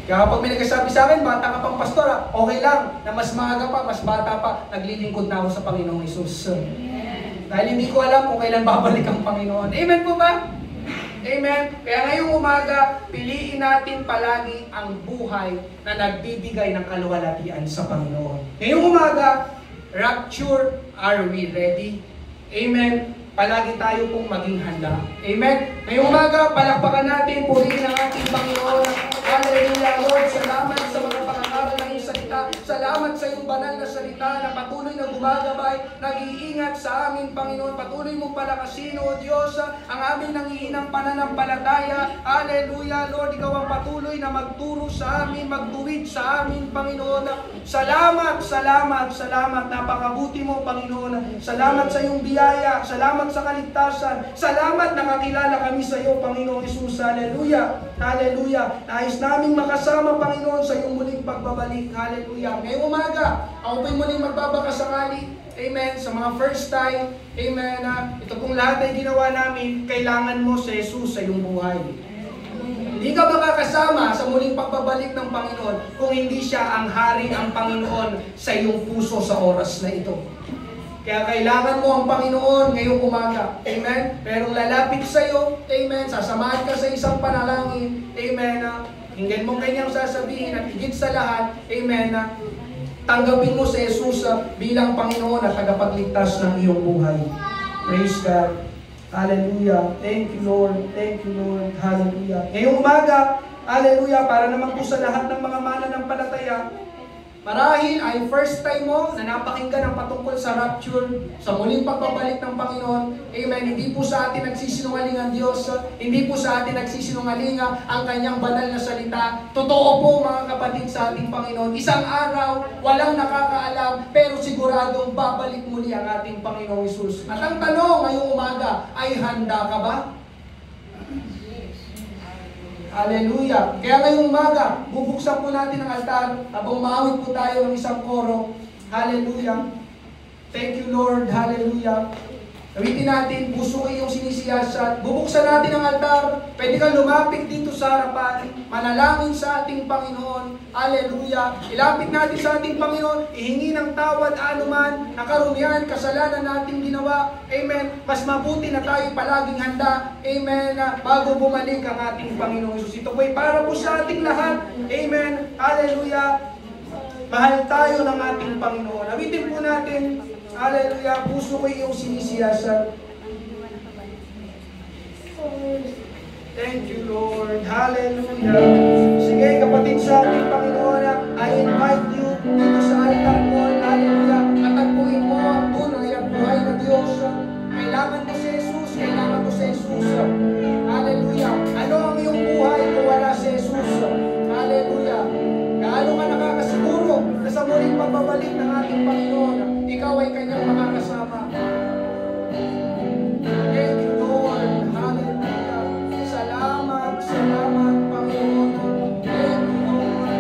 Kaya kapag may nagsasabi sa akin, bata ka pang pastor, okay lang, na mas maaga pa, mas bata pa, naglilingkod na ako sa Panginoong Hesus. Dahil hindi ko alam kung kailan babalik ang Panginoon. Amen po ba? Amen? Kaya ngayong umaga, piliin natin palagi ang buhay na nagbibigay ng kaluwalhatian sa Panginoon. Ngayong umaga, rapture, are we ready? Amen? Palagi tayo pong maging handa. Amen? Ngayong umaga, palakpakan natin, purihin ang ating Panginoon. Hallelujah, Lord. Salamat sa mga pangangaral ng iyong salita. Salamat sa iyong banal na salita na patuloy na gumagabay, nag-iingat sa amin, Panginoon. Patuloy mong palakasin, O Diyos, ang aming nangihinang pananampalataya. Hallelujah, Lord, ikaw ang patuloy na magturo sa amin, magtuwid sa amin, Panginoon. Salamat, salamat, salamat. Napakabuti mo, Panginoon. Salamat sa iyong biyaya. Salamat sa kaligtasan. Salamat nakakilala kami sa iyo, Panginoon Hesus. Hallelujah. Hallelujah. Nais naming makasama, Panginoon, sa iyong muling pagbabalik. Hallelujah. Ngayong umaga, ako po'y muling magbabakasakali. Amen. Sa mga first time. Amen. Ito pong lahat ay ginawa namin. Kailangan mo si Jesus sa iyong buhay. Hindi ka makakasama sa muling pagbabalik ng Panginoon kung hindi siya ang hari, ang Panginoon sa iyong puso sa oras na ito. Kaya kailangan mo ang Panginoon ngayong umaga. Amen? Pero lalapit sa iyo. Amen? Sasamahan ka sa isang panalangin. Amen? Hinggan mo kanyang sasabihin at higit sa lahat. Amen? Tanggapin mo si Jesus bilang Panginoon at tagapagligtas ng iyong buhay. Praise God. Hallelujah. Thank you, Lord. Thank you, Lord. Hallelujah. Ngayong umaga, hallelujah, para naman po sa lahat ng mga mananampalataya, marahil ay first time mo na napakinggan ang patungkol sa rapture, sa muling pagbabalik ng Panginoon. Amen. Hindi po sa atin nagsisinungaling ang Diyos. Hindi po sa atin nagsisinungaling ang kanyang banal na salita. Totoo po, mga kapatid, sa ating Panginoon. Isang araw, walang nakakaalam, pero siguradong babalik muli ang ating Panginoong Hesus. At ang tanong ngayong umaga ay, handa ka ba? Hallelujah. Kaya ngayong umaga, bubuksan po natin ang altar habang maawit po tayo ng isang koro. Hallelujah. Thank you, Lord. Hallelujah. Awitin natin, puso ko iyong sinisiyasat. Bubuksan natin ang altar. Pwede kang lumapit dito sa harapan. Manalangin sa ating Panginoon. Hallelujah. Ilapit natin sa ating Panginoon. Ihingi ng tawad anuman na karumihan, kasalanan nating ginawa. Amen. Mas mabuti na tayo palaging handa. Amen. Bago bumalik ang ating Panginoon Jesus. Ito po'y para po sa ating lahat. Amen. Hallelujah. Mahal tayo ng ating Panginoon. Awitin po natin. Hallelujah. Puso ko iyong sinisiyasat. Thank you, Lord. Hallelujah. Sige, kapatid sa ating Panginoon, I invite you dito sa altar ko. Hallelujah. Katagpuin mo ang tunay at buhay na Diyos. Kailangan mo si Jesus. Kailangan mo si Jesus. Hallelujah. Ano ang iyong buhay kung wala si Jesus? Hallelujah. Gaano ka nakakasiguro na sa muling pagbabalik ng ating Panginoon, ikaw ay kanyang makakasama. Thank you, Lord. Hallelujah. Salamat, salamat, Panginoon. Thank you, Lord.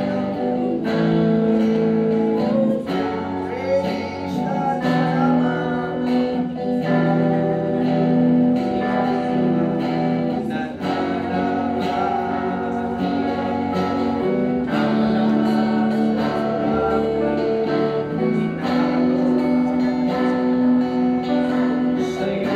Praise God, salamat. Sa'yo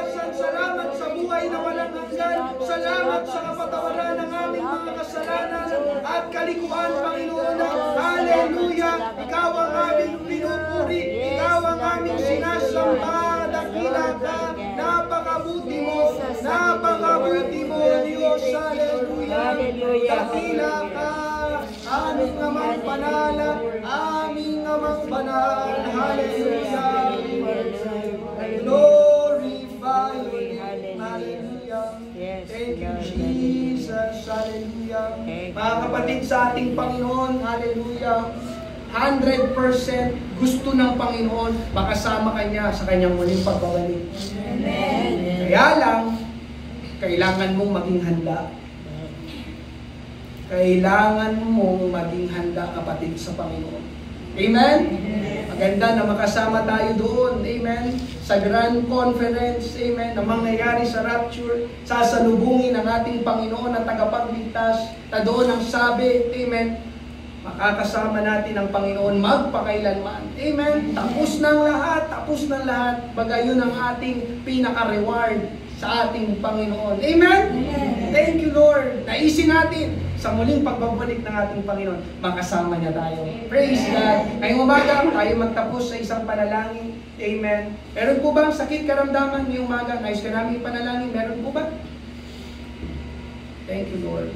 kalakasan. Salamat sa buhay na walang hanggan. Salamat sa kapatawaran ng aming mga kasalanan at kalikuan, Panginoon. Hallelujah! Ikaw ang aming pinupuri. Ikaw ang aming sinasamba. Dakila ka. Napakabuti mo. Napakabuti mo, Diyos. Hallelujah! Dakila ka. Aming amang panala. Aming amang banal. Hallelujah! Glorify your name. Hallelujah. Thank you, Jesus. Hallelujah. Mga kapatid sa ating Panginoon, hallelujah. 100% gusto ng Panginoon makasama kanya sa kanyang muling pagbabalik. Amen. Kaya lang, kailangan mong maging handa. Kailangan mong maging handa, kapatid, sa Panginoon. Amen? Maganda na makasama tayo doon. Amen? Sa Grand Conference. Amen? Na mangyayari sa rapture. Sasalubungin ang ating Panginoon at tagapagligtas. Na doon ang sabi. Amen? Makakasama natin ang Panginoon magpakailanman. Amen? Tapos ng lahat. Tapos ng lahat. Bagayon ang ating pinaka-reward sa ating Panginoon. Amen? Thank you, Lord. Naisin natin sa muling pagbabalik ng ating Panginoon, makasama niya tayo. Praise God. Ngayong umaga, tayo magtapos sa isang panalangin. Amen. Meron po ba ang sakit karamdaman ngayong umaga? Nais ka namin panalangin. Meron po ba? Thank you, Lord.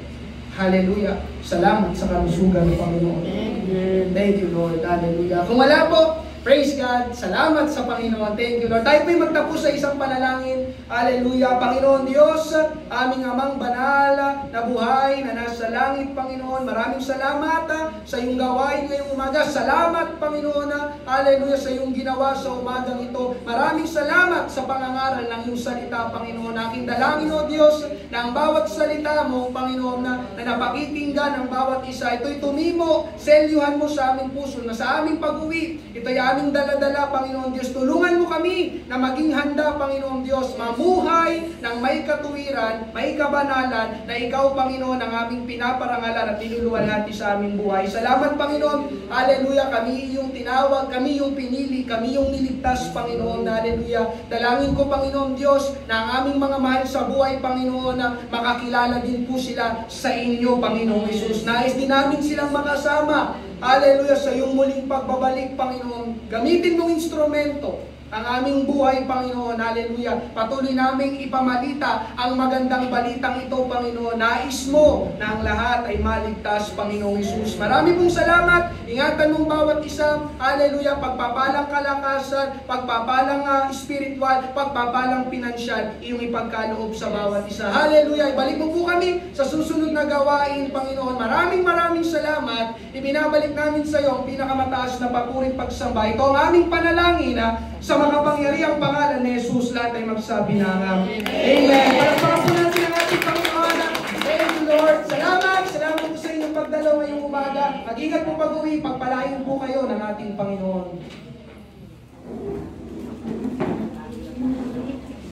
Hallelujah. Salamat sa kalusugan ng Panginoon. Thank you, Lord. Hallelujah. Kung wala po, praise God. Salamat sa Panginoon. Thank you, Lord. Tayo po'y magtapos sa isang panalangin. Hallelujah. Panginoon Diyos, aming amang banal na buhay na nasa langit, Panginoon. Maraming salamat sa iyong gawain ngayong umaga. Salamat, Panginoon. Hallelujah, sa iyong ginawa sa umagang ito. Maraming salamat sa pangangaral ng iyong salita, Panginoon. Aking dalangin, O Diyos, na ang bawat salita mo, Panginoon, na napakikinggan ng bawat isa, ito'y tumimo, selyuhan mo sa aming puso, na sa aming pag-uwi, ito'y aming dala-dala, Panginoon Diyos. Tulungan mo kami na maging handa, Panginoon Diyos, mamuhay ng may katuwiran, may kabanalan, na ikaw, Panginoon, ang aming pinaparangalan at niluluwalhati sa aming buhay. Salamat, Panginoon. Hallelujah. Kami yung tinawag, kami yung pinili, kami yung niligtas, Panginoon. Hallelujah. Dalangin ko, Panginoon Diyos, na ang aming mga mahal sa buhay, Panginoon, na makakilala din po sila sa inyo, Panginoon Jesus. Nais din namin silang makasama. Hallelujah, sa iyong muling pagbabalik, Panginoon. Gamitin mong instrumento ang aming buhay, Panginoon. Hallelujah. Patuloy naming ipamalita ang magandang balitang ito, Panginoon. Nais mo na ang lahat ay maligtas, Panginoong Jesus. Marami pong salamat. Ingatan mong bawat isa. Hallelujah. Pagpapalang kalakasan, pagpapalang spiritual, pagpapalang pinansyal, iyong ipagkaloob sa bawat isa. Hallelujah. Ibalik mo po kami sa susunod na gawain, Panginoon. Maraming salamat. Ibinabalik namin sa iyo ang pinakamataas na papurit pagsamba. Ito ang aming panalangin sa makapangyarihang pangalan ni Jesus. Lahat ay magsabi na Amen. Palakpakan po natin ang ating Panginoon. Thank you, Lord. Salamat. Salamat po sa inyong pagdalaw ngayong umaga. Mag-ingat po pag-uwi. Pagpalain po kayo ng ating Panginoon.